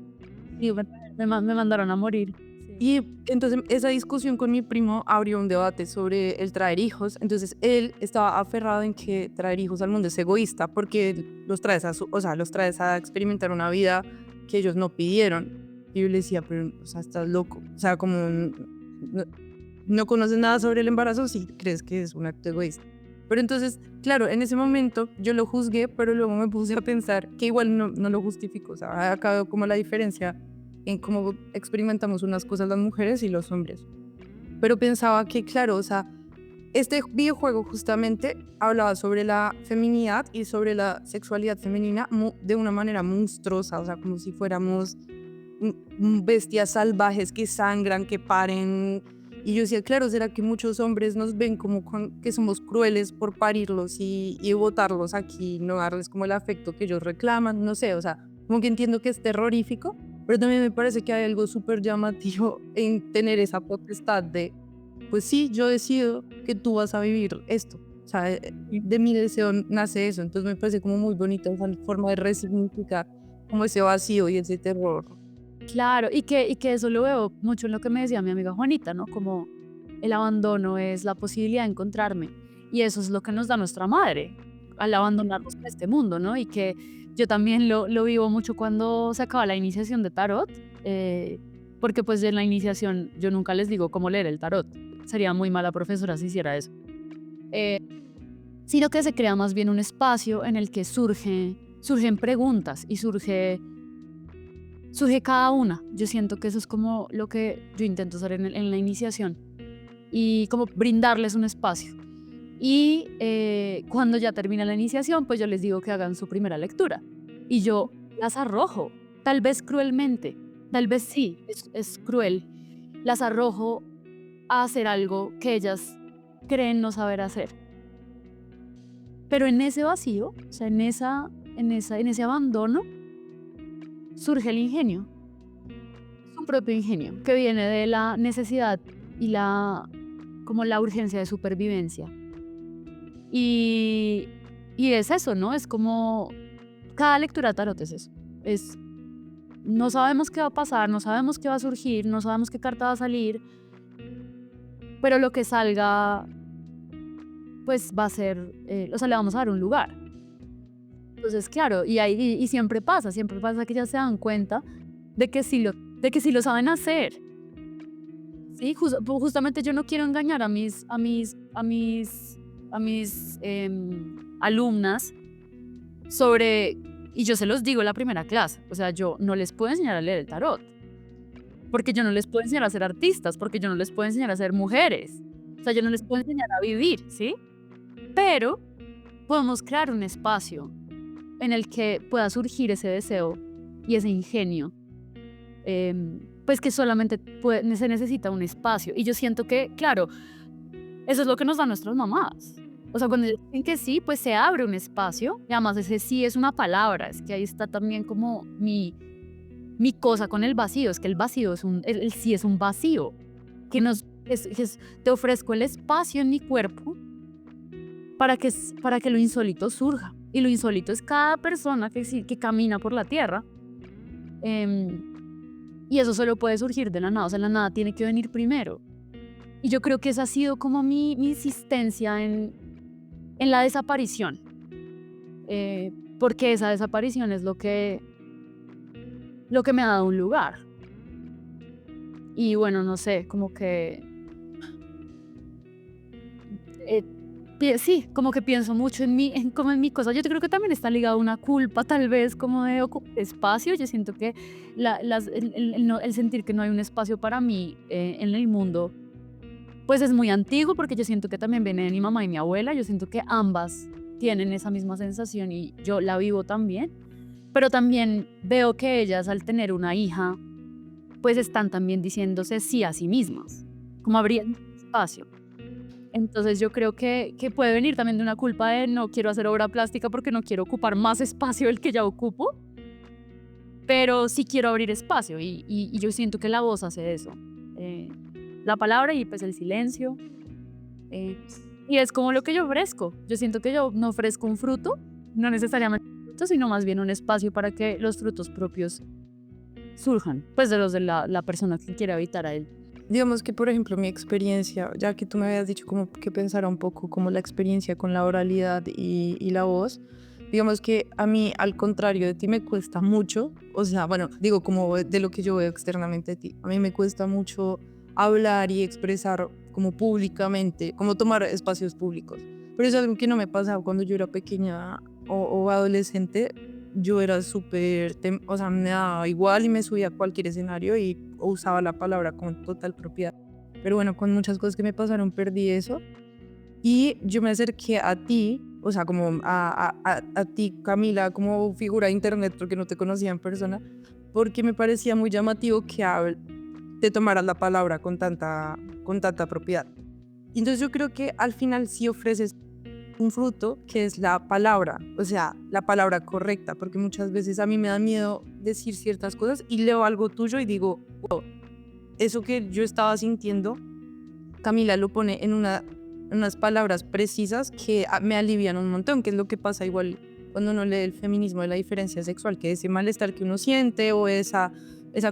Y me mandaron a morir. Y entonces esa discusión con mi primo abrió un debate sobre el traer hijos. Entonces él estaba aferrado en que traer hijos al mundo es egoísta porque los traes los traes a experimentar una vida que ellos no pidieron. Y yo le decía, pero, o sea, estás loco. O sea, como no conoces nada sobre el embarazo si crees que es un acto egoísta. Pero entonces, claro, en ese momento yo lo juzgué, pero luego me puse a pensar que igual no lo justifico. O sea, acá veo como la diferencia en cómo experimentamos unas cosas las mujeres y los hombres. Pero pensaba que, claro, o sea, este videojuego justamente hablaba sobre la feminidad y sobre la sexualidad femenina de una manera monstruosa, o sea, como si fuéramos bestias salvajes que sangran, que paren. Y yo decía, claro, ¿será que muchos hombres nos ven como que somos crueles por parirlos y botarlos aquí, no darles como el afecto que ellos reclaman? No sé, o sea, como que entiendo que es terrorífico, pero también me parece que hay algo súper llamativo en tener esa potestad de, pues sí, yo decido que tú vas a vivir esto. O sea, de mi deseo nace eso. Entonces me parece como muy bonita esa forma de resignificar como ese vacío y ese terror. Claro, y que eso lo veo mucho en lo que me decía mi amiga Juanita, ¿no? Como el abandono es la posibilidad de encontrarme. Y eso es lo que nos da nuestra madre al abandonarnos en este mundo, ¿no? Y que yo también lo vivo mucho cuando se acaba la iniciación de tarot, porque pues en la iniciación yo nunca les digo cómo leer el tarot. Sería muy mala profesora si hiciera eso. Sino que se crea más bien un espacio en el que surgen preguntas y surge cada una. Yo siento que eso es como lo que yo intento hacer en la iniciación y como brindarles un espacio. Y cuando ya termina la iniciación, pues yo les digo que hagan su primera lectura. Y yo las arrojo, tal vez cruelmente, tal vez sí, es cruel. Las arrojo a hacer algo que ellas creen no saber hacer. Pero en ese vacío, o sea, en ese abandono, surge el ingenio. Su propio ingenio, que viene de la necesidad y como la urgencia de supervivencia. Y es eso, ¿no? Es como cada lectura de tarot es eso. No sabemos qué va a pasar, no sabemos qué va a surgir, no sabemos qué carta va a salir, pero lo que salga, pues va a ser, o sea, le vamos a dar un lugar. Entonces, claro, y siempre pasa que ellas se dan cuenta de que sí lo saben hacer. ¿Sí? Justamente yo no quiero engañar a mis alumnas y yo se los digo en la primera clase, o sea, yo no les puedo enseñar a leer el tarot, porque yo no les puedo enseñar a ser artistas, porque yo no les puedo enseñar a ser mujeres, o sea, yo no les puedo enseñar a vivir, ¿sí? Pero podemos crear un espacio en el que pueda surgir ese deseo y ese ingenio, pues que solamente se necesita un espacio. Y yo siento que, claro, eso es lo que nos dan nuestras mamás. O sea, cuando dicen que sí, pues se abre un espacio. Y además ese sí es una palabra. Es que ahí está también como mi cosa con el vacío. Es que el vacío es el sí es un vacío. Que te ofrezco el espacio en mi cuerpo para que lo insólito surja. Y lo insólito es cada persona que camina por la tierra. Y eso solo puede surgir de la nada. O sea, la nada tiene que venir primero. Y yo creo que esa ha sido como mi insistencia en la desaparición. Porque esa desaparición es lo que me ha dado un lugar. Y bueno, no sé, como que... sí, como que pienso mucho en mi cosa. Yo creo que también está ligado a una culpa, tal vez, como de ocupar espacio. Yo siento que el sentir que no hay un espacio para mí en el mundo, pues es muy antiguo, porque yo siento que también viene de mi mamá y mi abuela. Yo siento que ambas tienen esa misma sensación y yo la vivo también. Pero también veo que ellas, al tener una hija, pues están también diciéndose sí a sí mismas, como abriendo espacio. Entonces yo creo que puede venir también de una culpa de no quiero hacer obra plástica porque no quiero ocupar más espacio del que ya ocupo, pero sí quiero abrir espacio y yo siento que la voz hace eso. La palabra y pues el silencio. Y es como lo que yo ofrezco. Yo siento que yo no ofrezco un fruto, no necesariamente un fruto, sino más bien un espacio para que los frutos propios surjan, pues de los de la persona que quiere habitar a él. Digamos que, por ejemplo, mi experiencia, ya que tú me habías dicho como que pensara un poco como la experiencia con la oralidad y la voz, digamos que a mí, al contrario de ti, me cuesta mucho, o sea, bueno, digo como de lo que yo veo externamente de ti, a mí me cuesta mucho hablar y expresar como públicamente, como tomar espacios públicos. Pero es algo que no me pasaba cuando yo era pequeña o adolescente. Yo era súper, o sea, me daba igual y me subía a cualquier escenario y usaba la palabra con total propiedad. Pero bueno, con muchas cosas que me pasaron perdí eso. Y yo me acerqué a ti, o sea, como a ti, Camila, como figura de internet, porque no te conocía en persona, porque me parecía muy llamativo que te tomaras la palabra con tanta propiedad. Y entonces yo creo que al final sí ofreces un fruto que es la palabra, o sea, la palabra correcta, porque muchas veces a mí me da miedo decir ciertas cosas y leo algo tuyo y digo, wow, eso que yo estaba sintiendo, Camila lo pone en unas palabras precisas que me alivian un montón, que es lo que pasa igual cuando uno lee el feminismo de la diferencia sexual, que ese malestar que uno siente o esa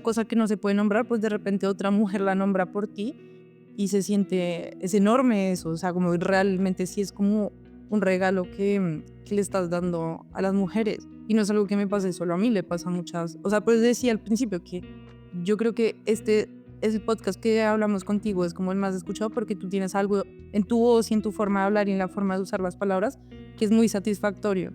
cosa que no se puede nombrar, pues de repente otra mujer la nombra por ti y se siente, es enorme eso, o sea, como realmente sí es como un regalo que le estás dando a las mujeres. Y no es algo que me pase solo a mí, le pasa a muchas. O sea, pues decía al principio que yo creo que el podcast que hablamos contigo es como el más escuchado porque tú tienes algo en tu voz y en tu forma de hablar y en la forma de usar las palabras que es muy satisfactorio.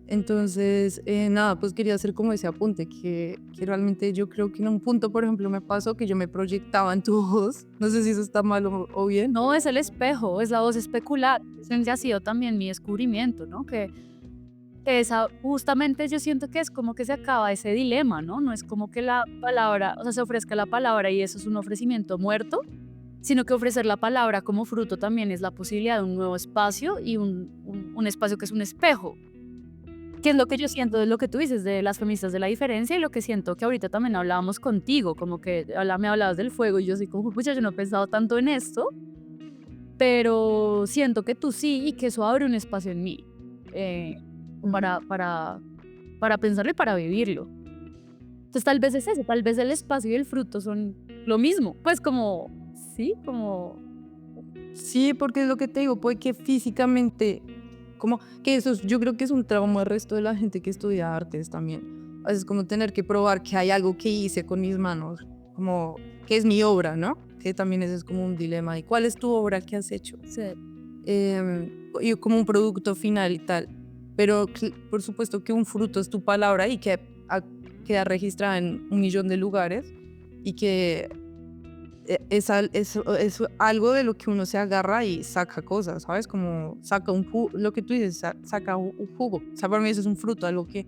Entonces, nada, pues quería hacer como ese apunte, que realmente yo creo que en un punto, por ejemplo, me pasó que yo me proyectaba en tu voz. No sé si eso está mal o bien. No, es el espejo, es la voz especular. Ese ha sido también mi descubrimiento, ¿no? Que esa, justamente yo siento que es como que se acaba ese dilema, ¿no? No es como que la palabra, o sea, se ofrezca la palabra y eso es un ofrecimiento muerto, sino que ofrecer la palabra como fruto también es la posibilidad de un nuevo espacio y un espacio que es un espejo. Que es lo que yo siento de lo que tú dices de las feministas de la diferencia y lo que siento que ahorita también hablábamos contigo, como que me hablabas del fuego y yo soy como, pucha, yo no he pensado tanto en esto, pero siento que tú sí y que eso abre un espacio en mí para pensarlo y para vivirlo. Entonces tal vez es eso, tal vez el espacio y el fruto son lo mismo, pues como, sí, como... Sí, porque es lo que te digo, puede que físicamente... Como que eso yo creo que es un trauma del resto de la gente que estudia artes también. A veces como tener que probar que hay algo que hice con mis manos, como que es mi obra, ¿no? Que también ese es como un dilema. ¿Y cuál es tu obra que has hecho? Sí. Y como un producto final y tal. Pero por supuesto que un fruto es tu palabra y que queda registrada en 1 millón de lugares. y que es algo de lo que uno se agarra y saca cosas, ¿sabes? Como saca lo que tú dices, saca un jugo. O sea, para mí eso es un fruto, algo que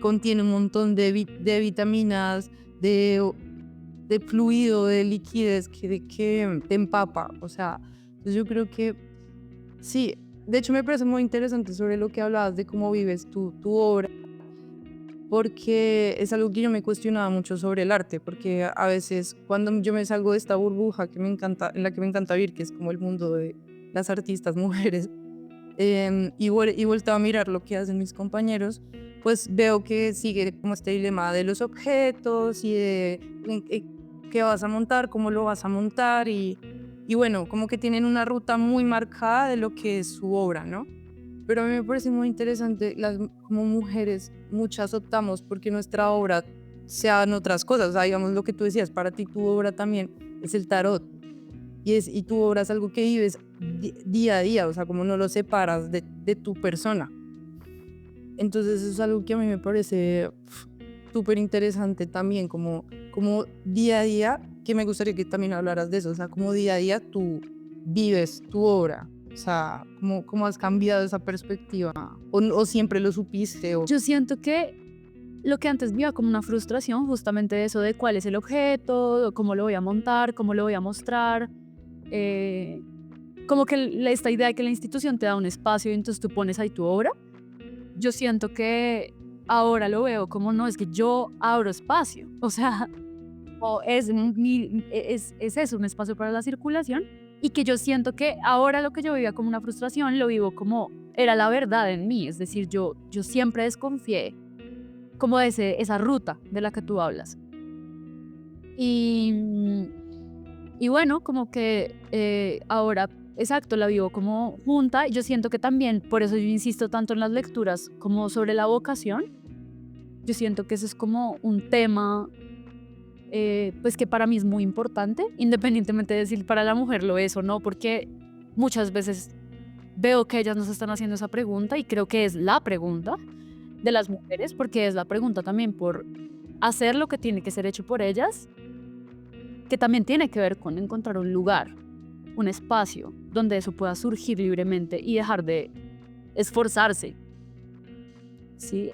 contiene un montón de vitaminas, de fluido, de liquidez que te empapa. O sea, entonces yo creo que sí. De hecho, me parece muy interesante sobre lo que hablabas de cómo vives tu obra, porque es algo que yo me cuestionaba mucho sobre el arte, porque a veces cuando yo me salgo de esta burbuja que me encanta, en la que me encanta vivir, que es como el mundo de las artistas mujeres, y vuelto a mirar lo que hacen mis compañeros, pues veo que sigue como este dilema de los objetos y de qué vas a montar, cómo lo vas a montar y bueno, como que tienen una ruta muy marcada de lo que es su obra, ¿no? Pero a mí me parece muy interesante, como mujeres, muchas optamos porque nuestra obra sean otras cosas. O sea, digamos lo que tú decías, para ti tu obra también es el tarot. Y tu obra es algo que vives día a día, o sea, como no lo separas de tu persona. Entonces eso es algo que a mí me parece súper interesante también, como día a día, que me gustaría que también hablaras de eso, o sea, como día a día tú vives tu obra. O sea, ¿cómo has cambiado esa perspectiva? ¿O siempre lo supiste? Yo siento que lo que antes vivía como una frustración, justamente eso de cuál es el objeto, cómo lo voy a montar, cómo lo voy a mostrar, como que esta idea de que la institución te da un espacio y entonces tú pones ahí tu obra. Yo siento que ahora lo veo como no, es que yo abro espacio, o sea, es eso, un espacio para la circulación, y que yo siento que ahora lo que yo vivía como una frustración lo vivo como era la verdad en mí, es decir, yo siempre desconfié como de esa ruta de la que tú hablas. Y bueno, como que ahora, exacto, la vivo como junta. Yo siento que también, por eso yo insisto tanto en las lecturas como sobre la vocación. Yo siento que eso es como un tema pues que para mí es muy importante, independientemente de si para la mujer lo es o no, porque muchas veces veo que ellas nos están haciendo esa pregunta y creo que es la pregunta de las mujeres, porque es la pregunta también por hacer lo que tiene que ser hecho por ellas, que también tiene que ver con encontrar un lugar, un espacio donde eso pueda surgir libremente y dejar de esforzarse. ¿Sí?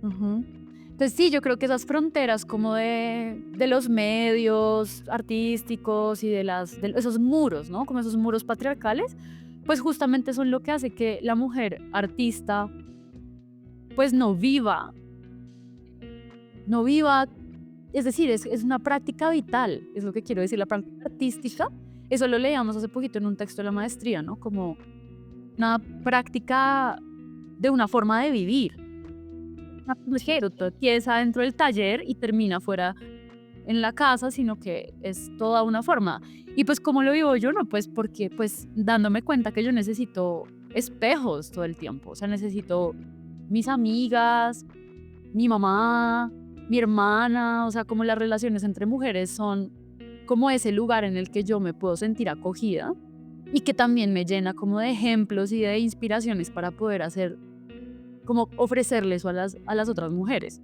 Entonces sí, yo creo que esas fronteras como de los medios artísticos y de esos muros, ¿no? Como esos muros patriarcales, pues justamente son lo que hace que la mujer artista pues no viva, es decir, es una práctica vital, es lo que quiero decir, la práctica artística. Eso lo leíamos hace poquito en un texto de la maestría, ¿no? Como una práctica de una forma de vivir. Una mujer empieza dentro del taller y termina fuera en la casa, sino que es toda una forma. Y pues ¿cómo lo vivo yo? No, pues porque pues dándome cuenta que yo necesito espejos todo el tiempo. O sea, necesito mis amigas, mi mamá, mi hermana. O sea, como las relaciones entre mujeres son como ese lugar en el que yo me puedo sentir acogida y que también me llena como de ejemplos y de inspiraciones para poder hacer, como ofrecerle eso a las otras mujeres.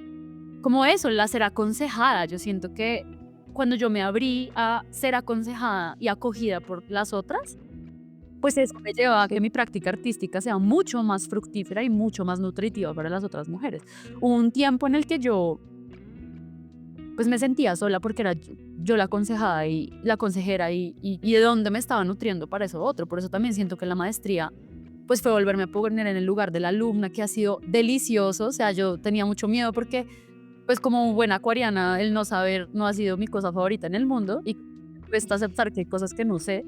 Como eso, la ser aconsejada. Yo siento que cuando yo me abrí a ser aconsejada y acogida por las otras, pues eso me lleva a que mi práctica artística sea mucho más fructífera y mucho más nutritiva para las otras mujeres. Hubo un tiempo en el que yo pues me sentía sola porque era yo la aconsejada y la consejera y de dónde me estaba nutriendo para eso otro. Por eso también siento que la maestría pues fue volverme a poner en el lugar de la alumna, que ha sido delicioso. O sea, yo tenía mucho miedo porque pues como buena acuariana el no saber no ha sido mi cosa favorita en el mundo y cuesta aceptar que hay cosas que no sé.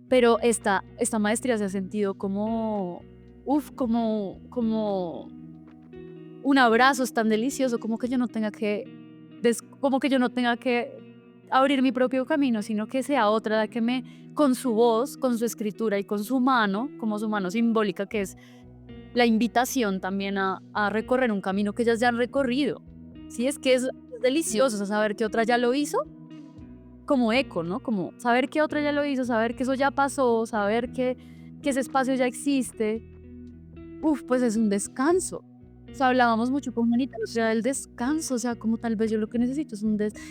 Pero esta maestría se ha sentido como como un abrazo, es tan delicioso, como que yo no tenga que abrir mi propio camino, sino que sea otra la que con su voz, con su escritura y con su mano, como su mano simbólica, que es la invitación también a recorrer un camino que ellas ya han recorrido. Sí, es que es delicioso, o sea, saber que otra ya lo hizo, como eco, ¿no? Como saber que otra ya lo hizo, saber que eso ya pasó, saber que ese espacio ya existe. Pues es un descanso. O sea, hablábamos mucho con Juanita, o sea, el descanso, o sea, como tal vez yo lo que necesito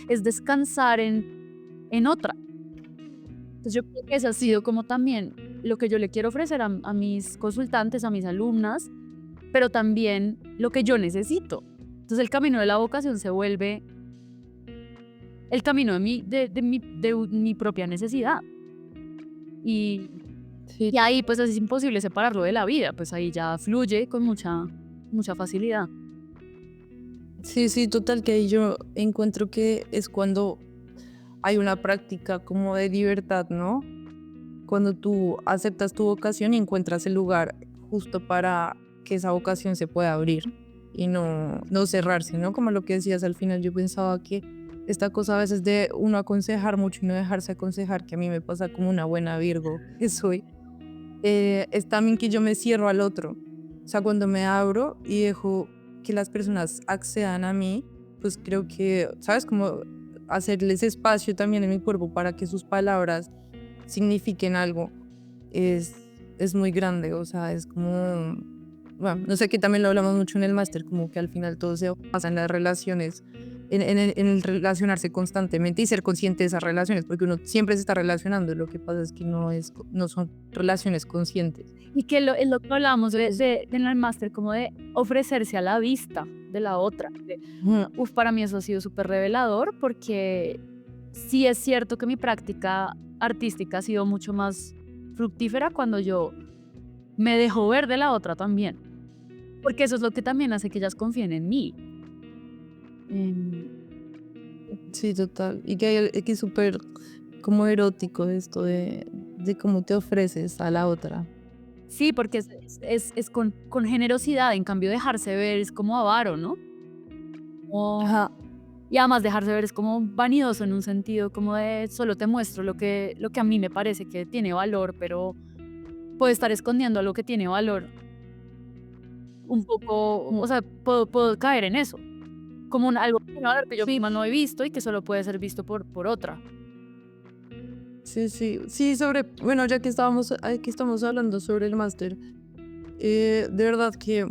es descansar en otra. Entonces yo creo que eso ha sido como también lo que yo le quiero ofrecer a mis consultantes, a mis alumnas, pero también lo que yo necesito. Entonces el camino de la vocación se vuelve el camino de mi propia necesidad. Y, Sí, y ahí pues es imposible separarlo de la vida, pues ahí ya fluye con mucha facilidad. sí, sí, total, que ahí yo encuentro que es cuando hay una práctica como de libertad, ¿no? Cuando tú aceptas tu vocación y encuentras el lugar justo para que esa vocación se pueda abrir y no cerrarse, ¿no? Como lo que decías al final, yo pensaba que esta cosa a veces de uno aconsejar mucho y no dejarse aconsejar, que a mí me pasa como una buena Virgo que soy, es también que yo me cierro al otro. O sea, cuando me abro y dejo que las personas accedan a mí, pues creo que, ¿sabes? Como hacerles espacio también en mi cuerpo para que sus palabras signifiquen algo es, es muy grande. O sea, es como, bueno, no sé, que también lo hablamos mucho en el máster, como que al final todo se pasa en las relaciones, en el relacionarse constantemente y ser consciente de esas relaciones, porque uno siempre se está relacionando, lo que pasa es que no son relaciones conscientes. Y que es lo que hablábamos en el máster, como de ofrecerse a la vista de la otra. Para mí eso ha sido súper revelador porque sí es cierto que mi práctica artística ha sido mucho más fructífera cuando yo me dejo ver de la otra también. Porque eso es lo que también hace que ellas confíen en mí. Em, Sí, total. Y que es súper como erótico esto de cómo te ofreces a la otra. Sí, porque es con generosidad, en cambio dejarse ver es como avaro, ¿no? Ajá. Y además dejarse ver es como vanidoso en un sentido como de solo te muestro lo que a mí me parece que tiene valor, pero puedo estar escondiendo algo que tiene valor un poco, o sea, puedo caer en eso, como algo que tiene valor que yo misma no he visto y que solo puede ser visto por otra. Sí, sí. Sí, bueno, ya que aquí estamos hablando sobre el máster, de verdad que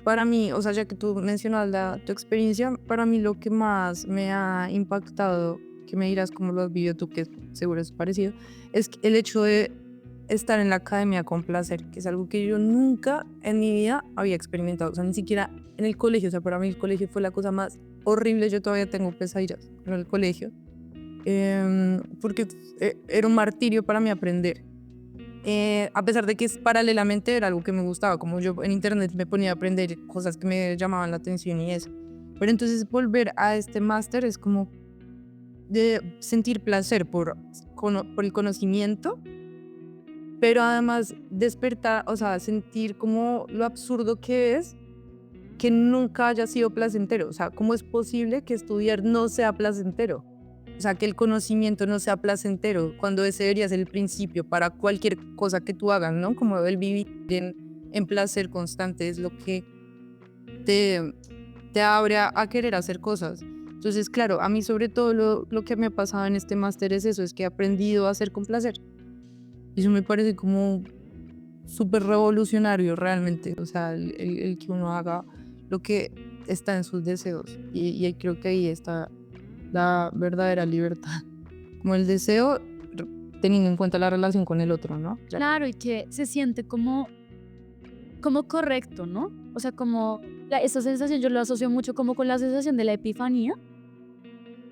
para mí, o sea, ya que tú mencionas tu experiencia, para mí lo que más me ha impactado, que me dirás cómo lo has vivido tú, que seguro es parecido, es el hecho de estar en la academia con placer, que es algo que yo nunca en mi vida había experimentado, o sea, ni siquiera en el colegio. O sea, para mí el colegio fue la cosa más horrible. Yo todavía tengo pesadillas en el colegio, porque era un martirio para mí aprender. A pesar de que paralelamente era algo que me gustaba, como yo en internet me ponía a aprender cosas que me llamaban la atención y eso. Pero entonces volver a este máster es como de sentir placer por el conocimiento, pero además despertar, o sea, sentir como lo absurdo que es que nunca haya sido placentero. O sea, ¿cómo es posible que estudiar no sea placentero? O sea, que el conocimiento no sea placentero, cuando ese debería ser el principio para cualquier cosa que tú hagas, ¿no? Como el vivir en placer constante es lo que te, te abre a querer hacer cosas. Entonces, claro, a mí sobre todo lo que me ha pasado en este máster es eso, es que he aprendido a hacer con placer. Y eso me parece como súper revolucionario realmente. O sea, el que uno haga lo que está en sus deseos. Y creo que ahí está la verdadera libertad. Como el deseo, teniendo en cuenta la relación con el otro, ¿no? Claro, y que se siente como correcto, ¿no? O sea, como esa sensación yo lo asocio mucho como con la sensación de la epifanía.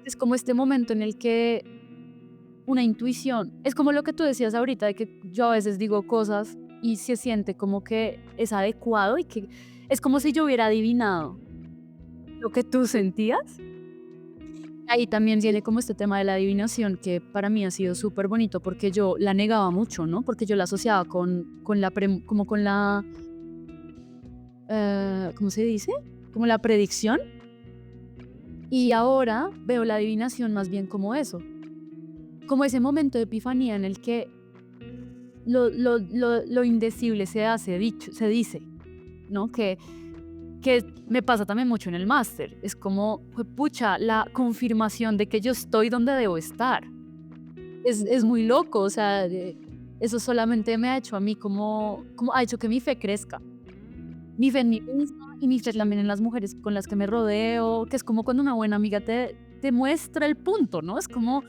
Es como este momento en el que una intuición, es como lo que tú decías ahorita, de que yo a veces digo cosas y se siente como que es adecuado y que es como si yo hubiera adivinado lo que tú sentías. Ahí también viene como este tema de la adivinación que para mí ha sido súper bonito porque yo la negaba mucho, ¿no? Porque yo la asociaba como con la, ¿cómo se dice? Como la predicción. Y ahora veo la adivinación más bien como eso, como ese momento de epifanía en el que lo indecible se dice, ¿no? Que me pasa también mucho en el máster. Es como, pucha, la confirmación de que yo estoy donde debo estar. Es muy loco, o sea, eso solamente me ha hecho a mí como ha hecho que mi fe crezca. Mi fe en mí misma y mi fe también en las mujeres con las que me rodeo, que es como cuando una buena amiga te muestra el punto, ¿no? Es como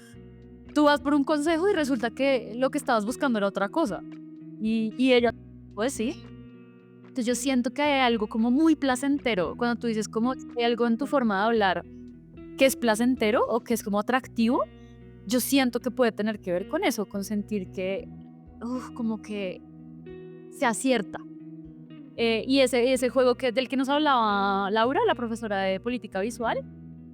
tú vas por un consejo y resulta que lo que estabas buscando era otra cosa. Y ella, pues sí. Entonces yo siento que hay algo como muy placentero cuando tú dices como hay algo en tu forma de hablar que es placentero o que es como atractivo. Yo siento que puede tener que ver con eso, con sentir que como que se acierta. Y ese juego del que nos hablaba Laura, la profesora de política visual,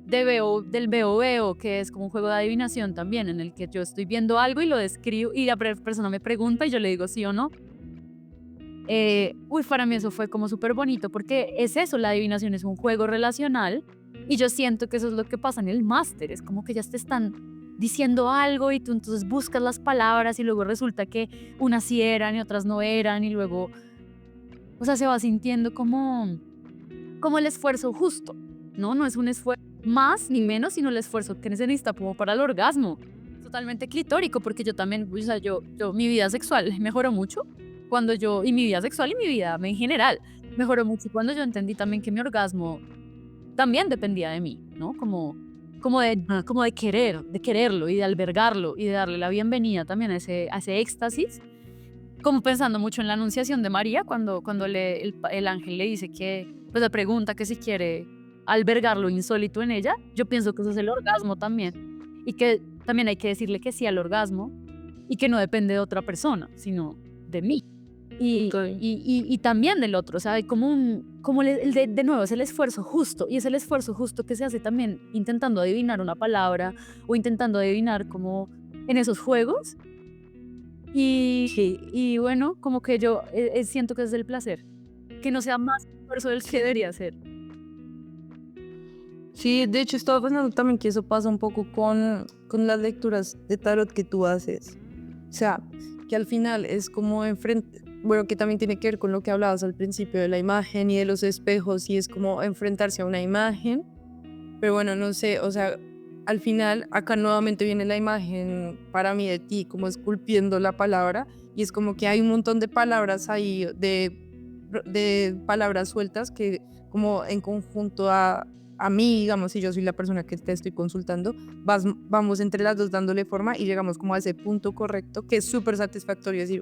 del veo veo, que es como un juego de adivinación también, en el que yo estoy viendo algo y lo describo y la persona me pregunta y yo le digo sí o no. Para mí eso fue como súper bonito porque es eso, la adivinación es un juego relacional y yo siento que eso es lo que pasa en el máster, es como que ya te están diciendo algo y tú entonces buscas las palabras y luego resulta que unas sí eran y otras no eran y luego, o sea, se va sintiendo como el esfuerzo justo, ¿no? No es un esfuerzo más ni menos, sino el esfuerzo que se necesita como para el orgasmo. Totalmente clitórico, porque yo también, o sea, yo mi vida sexual mejoró mucho y mi vida sexual y mi vida en general mejoró mucho cuando yo entendí también que mi orgasmo también dependía de mí, ¿no? Como de quererlo y de albergarlo y de darle la bienvenida también a ese éxtasis, como pensando mucho en la anunciación de María, cuando el ángel le dice que, pues le pregunta que si quiere albergar lo insólito en ella. Yo pienso que eso es el orgasmo también, y que también hay que decirle que sí al orgasmo, y que no depende de otra persona, sino de mí. Y también del otro, o sea, hay como de nuevo, es el esfuerzo justo, y es el esfuerzo justo que se hace también intentando adivinar una palabra, o intentando adivinar como en esos juegos. Y bueno, como que yo siento que es el placer, que no sea más esfuerzo del que debería ser. Sí, de hecho estaba pensando también que eso pasa un poco con las lecturas de tarot que tú haces. O sea, que al final es como bueno, que también tiene que ver con lo que hablabas al principio de la imagen y de los espejos, y es como enfrentarse a una imagen. Pero bueno, no sé, o sea, al final acá nuevamente viene la imagen para mí de ti, como esculpiendo la palabra, y es como que hay un montón de palabras ahí, de palabras sueltas que como en conjunto a mí, digamos, si yo soy la persona que te estoy consultando, vamos entre las dos dándole forma y llegamos como a ese punto correcto que es súper satisfactorio, decir,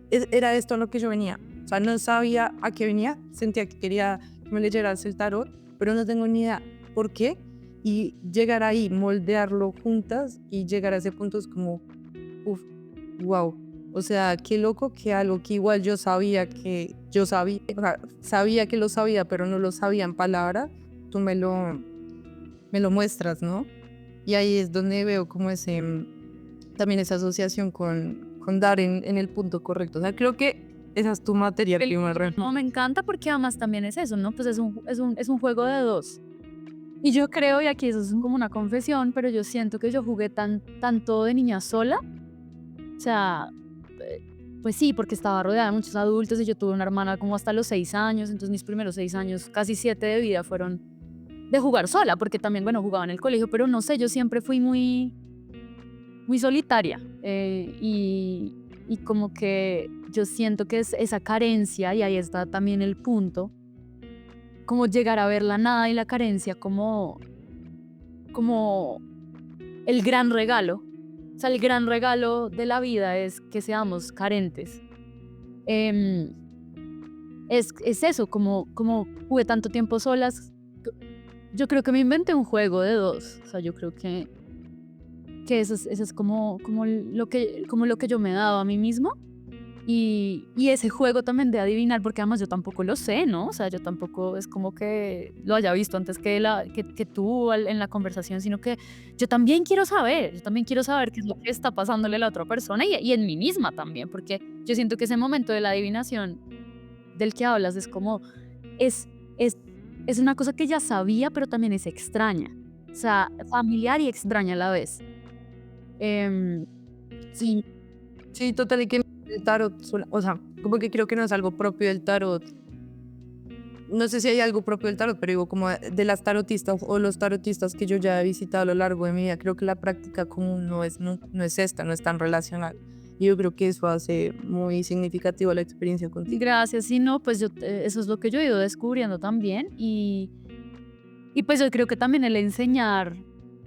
era esto lo que yo venía. O sea, no sabía a qué venía, sentía que quería que me leyeras el tarot, pero no tengo ni idea por qué, y llegar ahí, moldearlo juntas y llegar a ese punto es como, wow. O sea, qué loco que algo que igual yo sabía, o sea, sabía que lo sabía, pero no lo sabía en palabras, tú me lo muestras, ¿no? Y ahí es donde veo como también esa asociación con dar en el punto correcto. O sea, creo que esa es tu materia prima real. No, me encanta porque además también es eso, ¿no? Pues es un juego de dos. Y yo creo, y aquí eso es como una confesión, pero yo siento que yo jugué tanto de niña sola. O sea, pues sí, porque estaba rodeada de muchos adultos y yo tuve una hermana como hasta los 6 años, entonces mis primeros 6 años, casi 7 de vida fueron de jugar sola, porque también, bueno, jugaba en el colegio, pero no sé, yo siempre fui muy, muy solitaria, y como que yo siento que es esa carencia, y ahí está también el punto, como llegar a ver la nada y la carencia como el gran regalo. O sea, el gran regalo de la vida es que seamos carentes. Es eso, como jugué tanto tiempo solas, yo creo que me inventé un juego de dos. O sea, yo creo que eso es como lo que yo me he dado a mí mismo. Y ese juego también de adivinar, porque además yo tampoco lo sé, ¿no? O sea, yo tampoco es como que lo haya visto antes que tú en la conversación, sino que yo también quiero saber qué es lo que está pasándole a la otra persona y en mí misma también, porque yo siento que ese momento de la adivinación del que hablas es como, es una cosa que ya sabía, pero también es extraña, o sea, familiar y extraña a la vez. Sí, total, y que el tarot, o sea, como que creo que no es algo propio del tarot. No sé si hay algo propio del tarot, pero digo, como de las tarotistas o los tarotistas que yo ya he visitado a lo largo de mi vida, creo que la práctica común no es esta, no es tan relacional. Y yo creo que eso hace muy significativa la experiencia contigo. Gracias, sí, no, pues eso es lo que yo he ido descubriendo también y pues yo creo que también el enseñar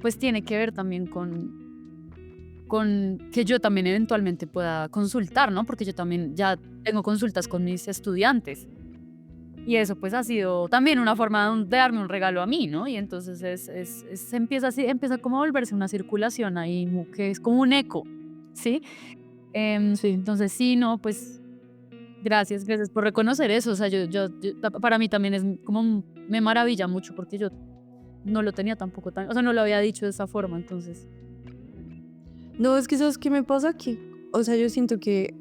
pues tiene que ver también con que yo también eventualmente pueda consultar, ¿no? Porque yo también ya tengo consultas con mis estudiantes y eso pues ha sido también una forma de darme un regalo a mí, ¿no? Y entonces empieza como a volverse una circulación ahí que es como un eco, ¿sí? Sí. Entonces sí, no, pues gracias por reconocer eso. O sea, para mí también es como, me maravilla mucho porque yo no lo tenía tampoco tan, o sea, no lo había dicho de esa forma, entonces. No, es que ¿sabes qué me pasa aquí? O sea, yo siento que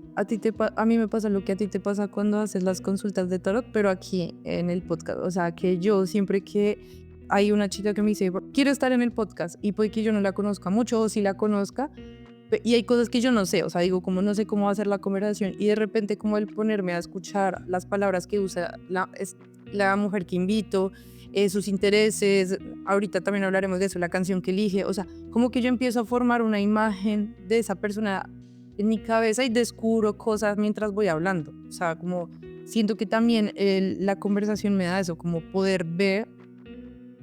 a mí me pasa lo que a ti te pasa cuando haces las consultas de tarot, pero aquí en el podcast. O sea, que yo siempre que hay una chica que me dice, quiero estar en el podcast, y puede que yo no la conozca mucho o si la conozca, y hay cosas que yo no sé, o sea, digo, como no sé cómo va a ser la conversación, y de repente como el ponerme a escuchar las palabras que usa la mujer que invito, sus intereses, ahorita también hablaremos de eso, la canción que elige, o sea, como que yo empiezo a formar una imagen de esa persona en mi cabeza y descubro cosas mientras voy hablando, o sea, como siento que también la conversación me da eso, como poder ver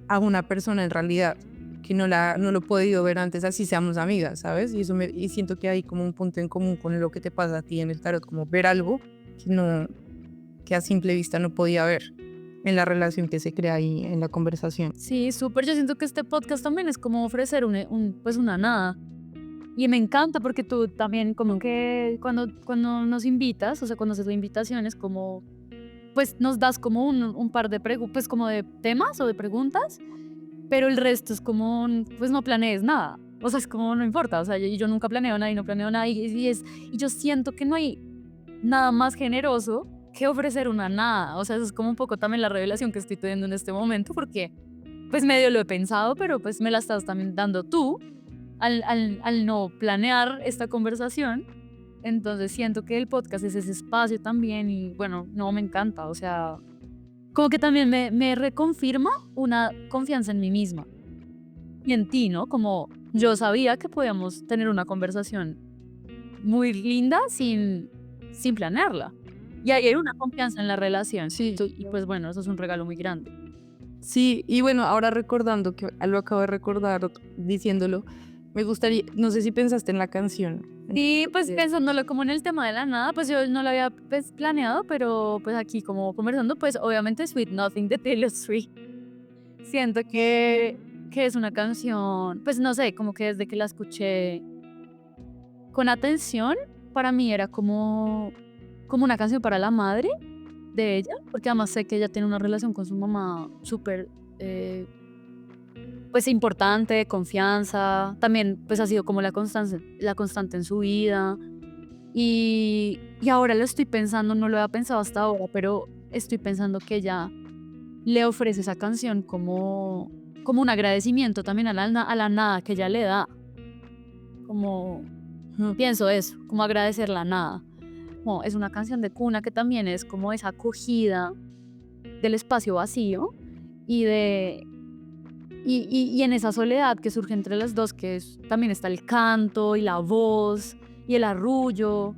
a una persona en realidad que no lo he podido ver antes, así seamos amigas, ¿sabes? Y siento que hay como un punto en común con lo que te pasa a ti en el tarot, como ver algo que a simple vista no podía ver en la relación que se crea ahí en la conversación. Sí, súper. Yo siento que este podcast también es como ofrecer pues una nada. Y me encanta porque tú también como que cuando nos invitas, o sea, cuando haces la invitación es como, pues nos das como un par de pues como de temas o de preguntas, pero el resto es como, pues no planees nada. O sea, es como no importa, o sea, yo nunca planeo nada y no planeo nada y yo siento que no hay nada más generoso que ofrecer una nada. O sea, eso es como un poco también la revelación que estoy teniendo en este momento porque pues medio lo he pensado, pero pues me la estás también dando tú al no planear esta conversación. Entonces siento que el podcast es ese espacio también y bueno, no, me encanta, o sea, como que también me reconfirma una confianza en mí misma y en ti, ¿no? Como yo sabía que podíamos tener una conversación muy linda sin planearla. Y hay una confianza en la relación. Sí. Y pues bueno, eso es un regalo muy grande. Sí, y bueno, ahora recordando, que lo acabo de recordar diciéndolo, me gustaría, no sé si pensaste en la canción. Sí, pues pensándolo como en el tema de la nada, pues yo no lo había pues, planeado, pero pues aquí como conversando, pues obviamente Sweet Nothing de Taylor Swift. Siento que es una canción, pues no sé, como que desde que la escuché con atención, para mí era como una canción para la madre de ella, porque además sé que ella tiene una relación con su mamá súper pues importante, de confianza, también pues ha sido como la constante en su vida y ahora lo estoy pensando, no lo había pensado hasta ahora, pero estoy pensando que ella le ofrece esa canción como un agradecimiento también a la nada que ella le da, como pienso eso, como agradecer la nada. Como es una canción de cuna que también es como esa acogida del espacio vacío y en esa soledad que surge entre las dos, que también está el canto y la voz y el arrullo,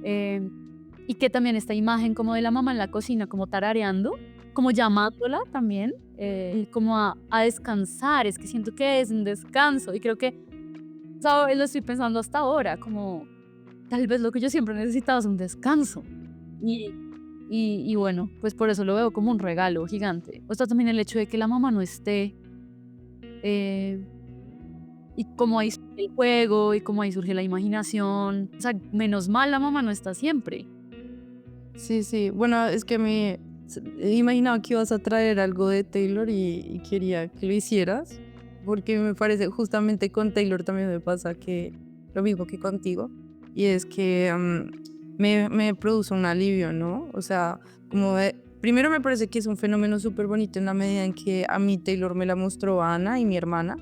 y que también esta imagen como de la mamá en la cocina, como tarareando, como llamándola también, como a descansar. Es que siento que es un descanso y creo que, ¿sabes? Lo estoy pensando hasta ahora, como tal vez lo que yo siempre necesitaba es un descanso. Y bueno, pues por eso lo veo como un regalo gigante. O sea, también el hecho de que la mamá no esté, y como ahí surge el juego y como ahí surge la imaginación. O sea, menos mal la mamá no está siempre. Sí, sí. Bueno, es que me imaginaba que ibas a traer algo de Taylor y quería que lo hicieras, porque me parece, justamente con Taylor también me pasa que lo mismo que contigo, y es que me produce un alivio, ¿no? O sea, primero me parece que es un fenómeno súper bonito en la medida en que a mí Taylor me la mostró a Ana y mi hermana,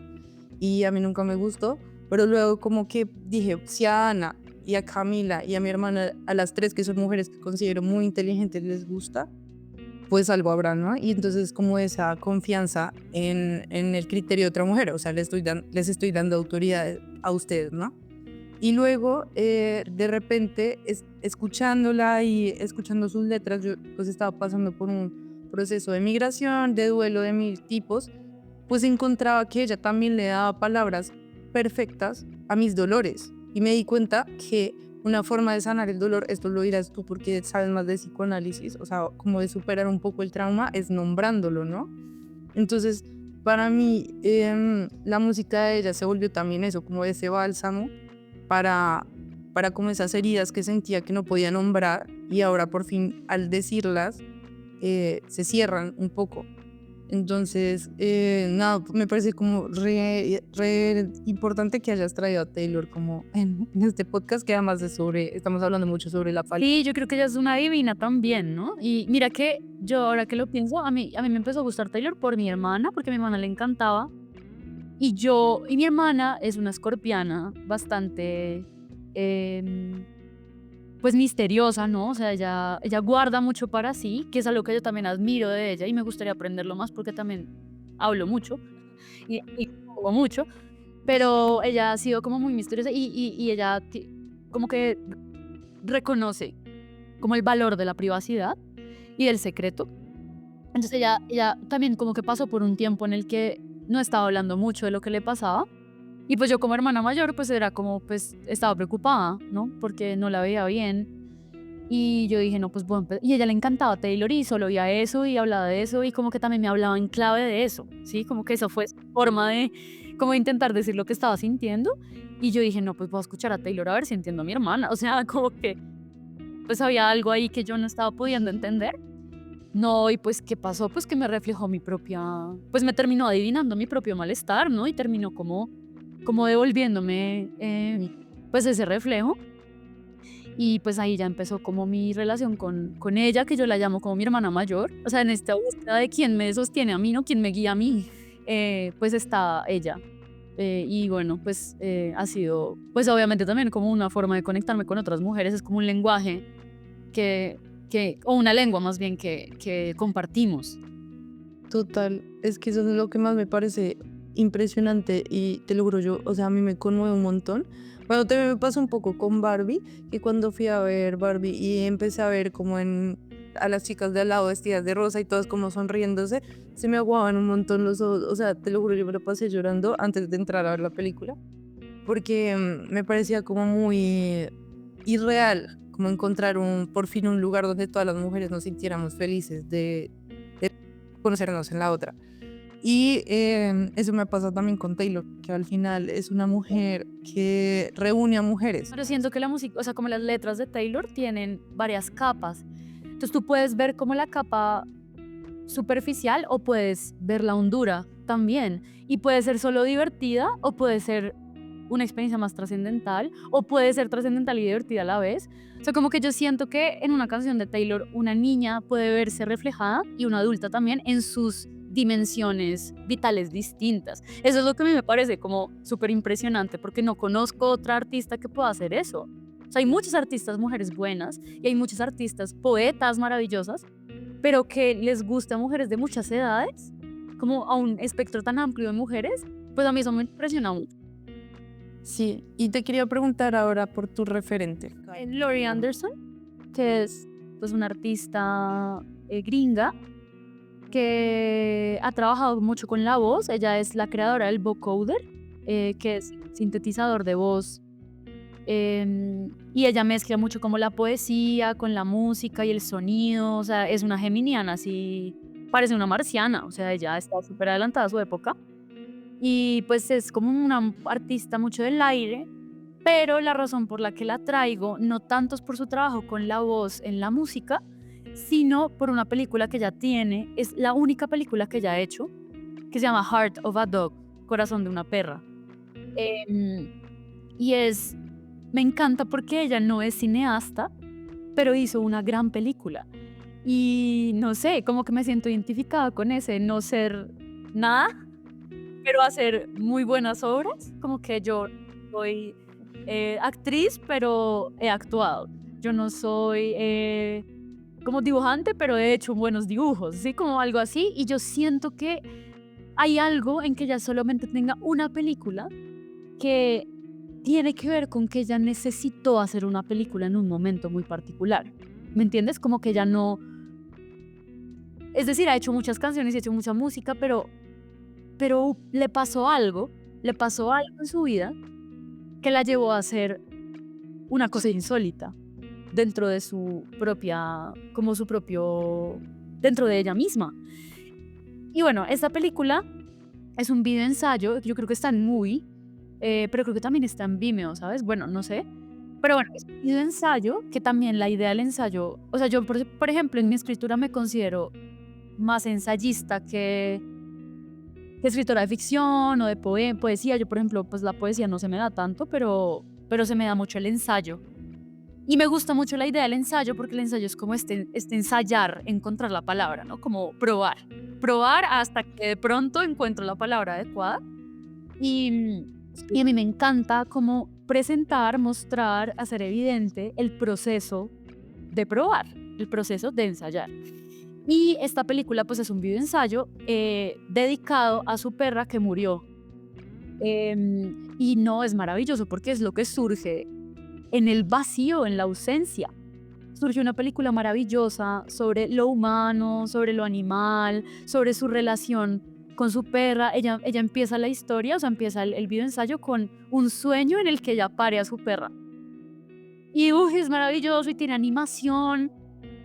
y a mí nunca me gustó, pero luego como que dije, si a Ana y a Camila y a mi hermana, a las tres que son mujeres que considero muy inteligentes, les gusta, pues algo habrá, ¿no? Y entonces como esa confianza en el criterio de otra mujer, o sea, les estoy dando autoridad a ustedes, ¿no? Y luego, de repente, escuchándola y escuchando sus letras, yo pues estaba pasando por un proceso de migración, de duelo de mil tipos, pues encontraba que ella también le daba palabras perfectas a mis dolores. Y me di cuenta que una forma de sanar el dolor, esto lo dirás tú porque sabes más de psicoanálisis, o sea, como de superar un poco el trauma, es nombrándolo, ¿no? Entonces, para mí, la música de ella se volvió también eso, como ese bálsamo para, para como esas heridas que sentía que no podía nombrar y ahora por fin al decirlas se cierran un poco. Entonces, nada, me parece como re importante que hayas traído a Taylor como en este podcast, que además estamos hablando mucho sobre la falta. Sí, yo creo que ella es una divina también, ¿no? Y mira que yo ahora que lo pienso, a mí me empezó a gustar Taylor por mi hermana, porque a mi hermana le encantaba. Y mi hermana es una escorpiana bastante, pues misteriosa, ¿no? O sea, ella guarda mucho para sí, que es algo que yo también admiro de ella y me gustaría aprenderlo más porque también hablo mucho y juego mucho, pero ella ha sido como muy misteriosa y ella como que reconoce como el valor de la privacidad y del secreto. Entonces ella también como que pasó por un tiempo en el que no estaba hablando mucho de lo que le pasaba. Y pues yo como hermana mayor, pues era como, pues estaba preocupada, ¿no? Porque no la veía bien. Y yo dije, no, pues bueno, y a ella le encantaba Taylor y solo oía eso y hablaba de eso y como que también me hablaba en clave de eso, ¿sí? Como que eso fue su forma de como intentar decir lo que estaba sintiendo. Y yo dije, no, pues voy a escuchar a Taylor a ver si entiendo a mi hermana. O sea, como que pues había algo ahí que yo no estaba pudiendo entender. No, y pues, ¿qué pasó? Pues que me reflejó pues me terminó adivinando mi propio malestar, ¿no? Y terminó como devolviéndome, pues ese reflejo. Y pues ahí ya empezó como mi relación con ella, que yo la llamo como mi hermana mayor. O sea, en esta búsqueda de quién me sostiene a mí, ¿no? Quién me guía a mí, pues está ella. Y bueno, pues ha sido, pues obviamente también como una forma de conectarme con otras mujeres, es como un lenguaje o una lengua más bien que compartimos. Total, es que eso es lo que más me parece impresionante y te lo juro yo, o sea, a mí me conmueve un montón. Bueno, también me pasó un poco con Barbie, que cuando fui a ver Barbie y empecé a ver como a las chicas de al lado vestidas de rosa y todas como sonriéndose, se me aguaban un montón los ojos, o sea, te lo juro, yo me lo pasé llorando antes de entrar a ver la película, porque me parecía como muy irreal, como encontrar por fin un lugar donde todas las mujeres nos sintiéramos felices de conocernos en la otra. Y eso me pasa también con Taylor, que al final es una mujer que reúne a mujeres. Pero siento que la música, o sea, como las letras de Taylor tienen varias capas. Entonces tú puedes ver como la capa superficial o puedes ver la hondura también. Y puede ser solo divertida o puede ser una experiencia más trascendental o puede ser trascendental y divertida a la vez. O sea, como que yo siento que en una canción de Taylor una niña puede verse reflejada y una adulta también en sus dimensiones vitales distintas. Eso es lo que a mí me parece como súper impresionante porque no conozco otra artista que pueda hacer eso. O sea, hay muchas artistas mujeres buenas y hay muchas artistas poetas maravillosas, pero que les gusta a mujeres de muchas edades, como a un espectro tan amplio de mujeres, pues a mí eso me impresiona mucho. Sí, y te quería preguntar ahora por tu referente. Laurie Anderson, que es pues una artista gringa que ha trabajado mucho con la voz. Ella es la creadora del vocoder, que es sintetizador de voz. Y ella mezcla mucho como la poesía con la música y el sonido. O sea, es una geminiana, así parece una marciana. O sea, ella está súper adelantada a su época. Y pues es como una artista mucho del aire, pero la razón por la que la traigo no tanto es por su trabajo con la voz en la música, sino por una película que ella tiene, es la única película que ella ha hecho, que se llama Heart of a Dog, Corazón de una perra. Y me encanta porque ella no es cineasta, pero hizo una gran película. Y no sé, como que me siento identificada con ese no ser nada, pero hacer muy buenas obras, como que yo soy actriz, pero he actuado. Yo no soy como dibujante, pero he hecho buenos dibujos, ¿sí? Como algo así. Y yo siento que hay algo en que ella solamente tenga una película que tiene que ver con que ella necesitó hacer una película en un momento muy particular. ¿Me entiendes? Como que ella no... Es decir, ha hecho muchas canciones y ha hecho mucha música, pero le pasó algo en su vida que la llevó a hacer una cosa insólita dentro de su propia, como su propio, dentro de ella misma. Y bueno, esta película es un video ensayo, yo creo que está en Movie, pero creo que también está en Vimeo, ¿sabes? Bueno, no sé. Pero bueno, es un video ensayo que también la idea del ensayo, o sea, yo por ejemplo en mi escritura me considero más ensayista que escritora de ficción o de poesía. Yo, por ejemplo, pues la poesía no se me da tanto, pero se me da mucho el ensayo. Y me gusta mucho la idea del ensayo porque el ensayo es como este ensayar, encontrar la palabra, ¿no? Como probar hasta que de pronto encuentro la palabra adecuada. Y a mí me encanta como presentar, mostrar, hacer evidente el proceso de probar, el proceso de ensayar. Y esta película pues es un video ensayo dedicado a su perra que murió. Y no, es maravilloso porque es lo que surge en el vacío, en la ausencia. Surge una película maravillosa sobre lo humano, sobre lo animal, sobre su relación con su perra. Ella empieza la historia, o sea, empieza el video ensayo con un sueño en el que ella pare a su perra. Y es maravilloso y tiene animación.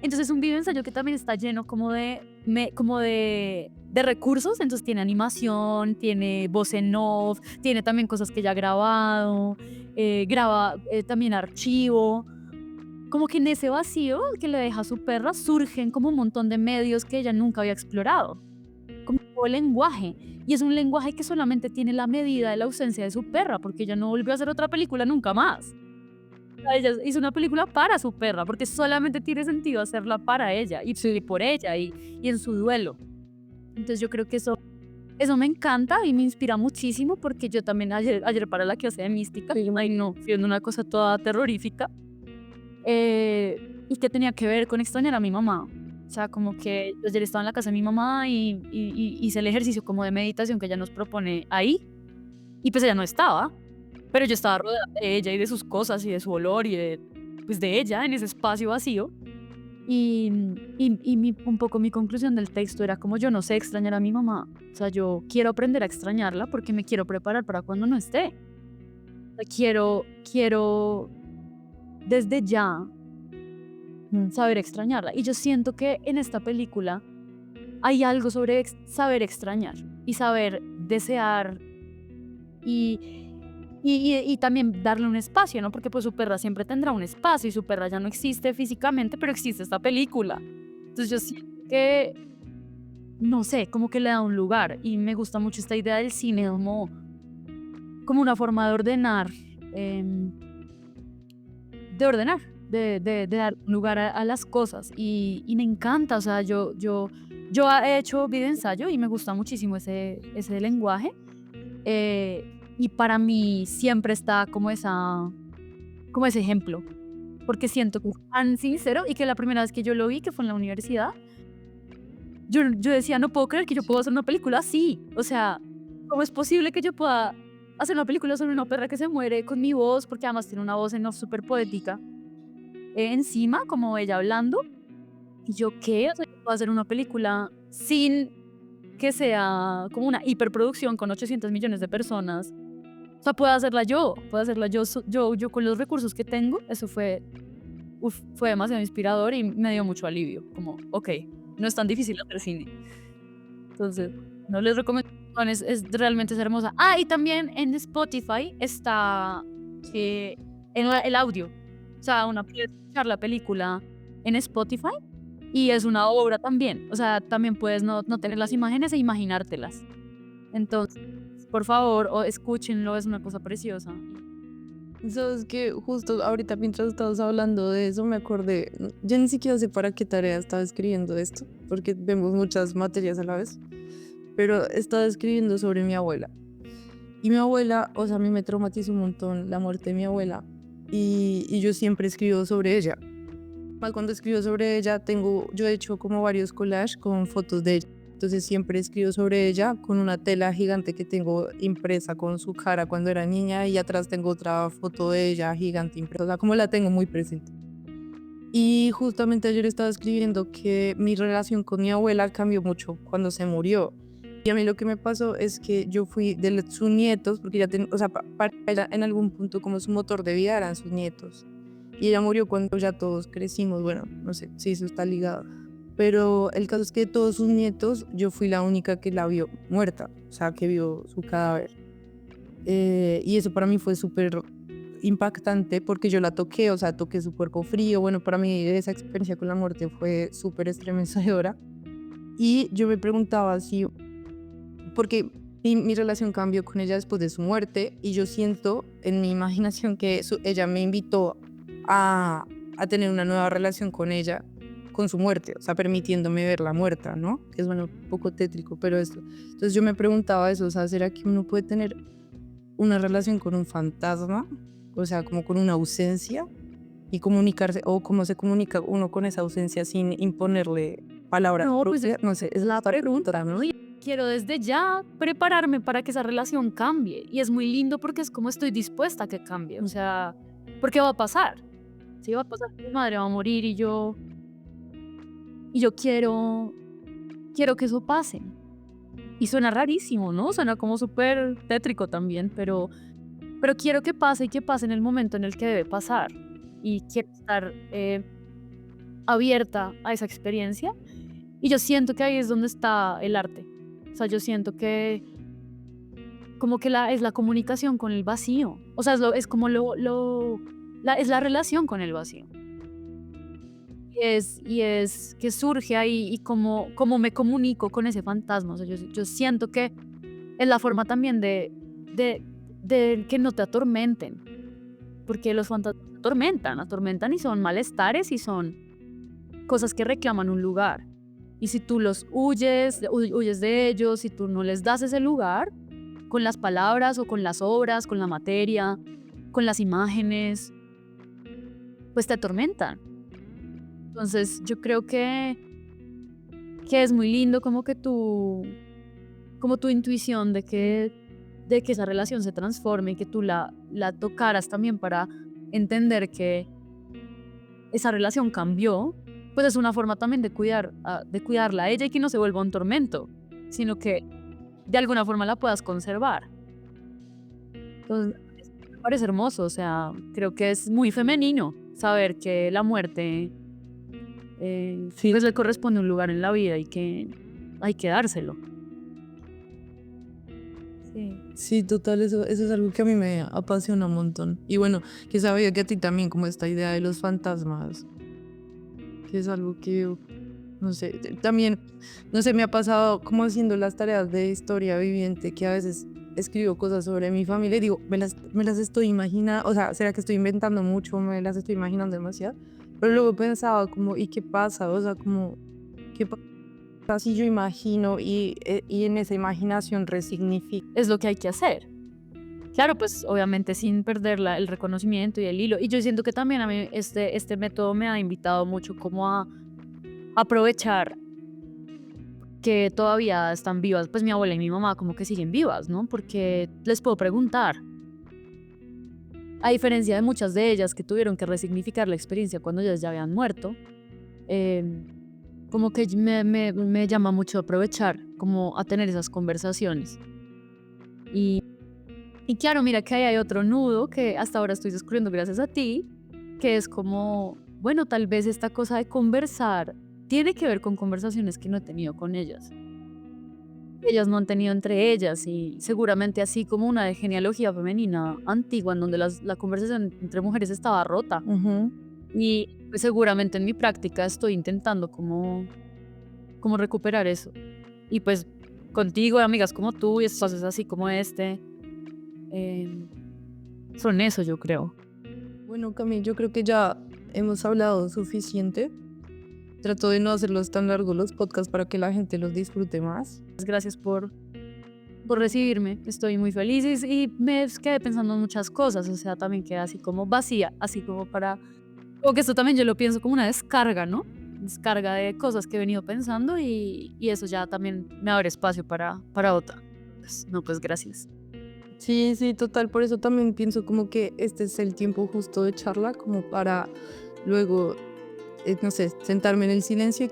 Entonces es un video ensayo que también está lleno como de recursos. Entonces tiene animación, tiene voz en off, tiene también cosas que ella ha grabado, graba también archivo. Como que en ese vacío que le deja a su perra surgen como un montón de medios que ella nunca había explorado. Como el lenguaje. Y es un lenguaje que solamente tiene la medida de la ausencia de su perra, porque ella no volvió a hacer otra película nunca más. Ella hizo una película para su perra, porque solamente tiene sentido hacerla para ella y por ella y en su duelo. Entonces yo creo que eso me encanta y me inspira muchísimo, porque yo también ayer para la clase de mística, viendo una cosa toda terrorífica, y que tenía que ver con extrañar a mi mamá. O sea, como que ayer estaba en la casa de mi mamá y hice el ejercicio como de meditación que ella nos propone ahí, y pues ella no estaba. Pero yo estaba rodeada de ella y de sus cosas y de su olor y de ella en ese espacio vacío. Y un poco mi conclusión del texto era como: yo no sé extrañar a mi mamá. O sea, yo quiero aprender a extrañarla porque me quiero preparar para cuando no esté. O sea, quiero desde ya saber extrañarla. Y yo siento que en esta película hay algo sobre saber extrañar y saber desear y también darle un espacio, ¿no? Porque pues su perra siempre tendrá un espacio y su perra ya no existe físicamente, pero existe esta película. Entonces yo siento que, no sé, como que le da un lugar, y me gusta mucho esta idea del cine como una forma de ordenar, de dar lugar a las cosas, y me encanta. O sea, yo he hecho video ensayo y me gusta muchísimo ese lenguaje. Y para mí siempre está como ese ejemplo, porque siento que es tan sincero, y que la primera vez que yo lo vi, que fue en la universidad, yo decía, no puedo creer que yo puedo hacer una película así. O sea, ¿cómo es posible que yo pueda hacer una película sobre una perra que se muere con mi voz? Porque además tiene una voz en off súper poética, encima, como ella hablando. Y yo, ¿qué? O sea, yo puedo hacer una película sin que sea como una hiperproducción con 800 millones de personas. O sea, puedo hacerla yo con los recursos que tengo. Eso fue demasiado inspirador y me dio mucho alivio. Como, ok, no es tan difícil hacer cine. Entonces, no les recomiendo, realmente es hermosa. Y también en Spotify está el audio. O sea, uno puede escuchar la película en Spotify y es una obra también. O sea, también puedes no tener las imágenes e imaginártelas. Entonces, por favor, escúchenlo, es una cosa preciosa. Sabes que justo ahorita mientras estabas hablando de eso me acordé, yo ni siquiera sé para qué tarea estaba escribiendo esto, porque vemos muchas materias a la vez, pero estaba escribiendo sobre mi abuela. Y mi abuela, o sea, a mí me traumatizó un montón la muerte de mi abuela, y yo siempre escribo sobre ella. Cuando escribo sobre ella yo he hecho como varios collages con fotos de ella. Entonces siempre escribo sobre ella con una tela gigante que tengo impresa con su cara cuando era niña y atrás tengo otra foto de ella gigante impresa, o sea, como la tengo muy presente. Y justamente ayer estaba escribiendo que mi relación con mi abuela cambió mucho cuando se murió. Y a mí lo que me pasó es que yo fui de sus nietos, porque o sea, para ella en algún punto como su motor de vida eran sus nietos. Y ella murió cuando ya todos crecimos, bueno, no sé si eso está ligado. Pero el caso es que de todos sus nietos, yo fui la única que la vio muerta, o sea, que vio su cadáver. Y eso para mí fue súper impactante porque yo la toqué, o sea, toqué su cuerpo frío. Bueno, para mí esa experiencia con la muerte fue súper estremecedora. Y yo me preguntaba si, porque mi relación cambió con ella después de su muerte y yo siento en mi imaginación que ella me invitó a tener una nueva relación con ella con su muerte, o sea, permitiéndome verla muerta, ¿no? Que es, bueno, un poco tétrico, pero esto. Entonces yo me preguntaba eso, o sea, ¿será que uno puede tener una relación con un fantasma? O sea, como con una ausencia y comunicarse, o cómo se comunica uno con esa ausencia sin imponerle palabras. No, pues no sé, es la pregunta, ¿no? quiero desde ya prepararme para que esa relación cambie. Y es muy lindo porque es como estoy dispuesta a que cambie. O sea, porque va a pasar. Sí, va a pasar que mi madre va a morir y yo quiero que eso pase. Y suena rarísimo, ¿no? Suena como súper tétrico también, pero quiero que pase y que pase en el momento en el que debe pasar. Y quiero estar abierta a esa experiencia. Y yo siento que ahí es donde está el arte. O sea, yo siento que como que es la comunicación con el vacío. O sea, es como es la relación con el vacío. Y es que surge ahí y cómo me comunico con ese fantasma. O sea, yo siento que es la forma también de que no te atormenten. Porque los fantasmas atormentan y son malestares y son cosas que reclaman un lugar. Y si tú los huyes de ellos, si tú no les das ese lugar, con las palabras o con las obras, con la materia, con las imágenes, pues te atormentan. Entonces yo creo que es muy lindo como tu intuición de que esa relación se transforme y que tú la tocaras también para entender que esa relación cambió, pues es una forma también de cuidarla a ella y que no se vuelva un tormento, sino que de alguna forma la puedas conservar. Entonces, me parece hermoso, o sea, creo que es muy femenino saber que la muerte Sí. pues le corresponde un lugar en la vida y que hay que dárselo. Sí. Sí, total, eso es algo que a mí me apasiona un montón. Y bueno, que sabía que a ti también, como esta idea de los fantasmas, que es algo que, no sé, también, no sé, me ha pasado como haciendo las tareas de historia viviente, que a veces escribo cosas sobre mi familia y digo, me las estoy imaginando, o sea, ¿será que estoy inventando mucho? Me las estoy imaginando demasiado. Pero luego pensaba como, ¿y qué pasa? O sea, como, ¿qué pasa si yo imagino y en esa imaginación resignifico? Es lo que hay que hacer. Claro, pues obviamente sin perder el reconocimiento y el hilo. Y yo siento que también a mí este método me ha invitado mucho como a aprovechar que todavía están vivas, pues mi abuela y mi mamá como que siguen vivas, ¿no? Porque les puedo preguntar. A diferencia de muchas de ellas que tuvieron que resignificar la experiencia cuando ellas ya habían muerto, como que me llama mucho aprovechar como a tener esas conversaciones. Y claro, mira que ahí hay otro nudo que hasta ahora estoy descubriendo gracias a ti, que es como, bueno, tal vez esta cosa de conversar tiene que ver con conversaciones que no he tenido con ellas. Ellas no han tenido entre ellas y seguramente así como una de genealogía femenina antigua en donde la conversación entre mujeres estaba rota. Y pues, seguramente en mi práctica estoy intentando como recuperar eso. Y pues contigo, amigas como tú y espacios así como este, son eso, yo creo. Bueno, Cami, yo creo que ya hemos hablado suficiente. Trato de no hacerlos tan largos los podcasts para que la gente los disfrute más. Gracias por recibirme, estoy muy feliz y me quedé pensando en muchas cosas, o sea, también quedé así como vacía, así como para, o que esto también yo lo pienso como una descarga, ¿no? descarga de cosas que he venido pensando y eso ya también me abre espacio para otra. Pues, no, pues gracias. Sí, sí, total, por eso también pienso como que este es el tiempo justo de charla, como para luego, no sé, sentarme en el silencio y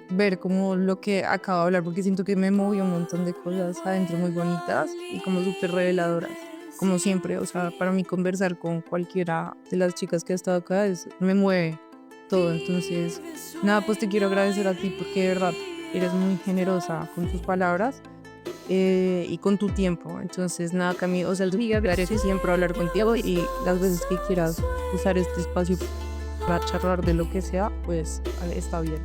ver como lo que acabo de hablar, porque siento que me movió un montón de cosas adentro muy bonitas y como súper reveladoras, como siempre. O sea, para mí conversar con cualquiera de las chicas que ha estado acá me mueve todo. Entonces, nada, pues te quiero agradecer a ti porque de verdad eres muy generosa con tus palabras y con tu tiempo. Entonces, nada, Cami, o sea, agradezco siempre hablar contigo y las veces que quieras usar este espacio para charlar de lo que sea, pues está bien.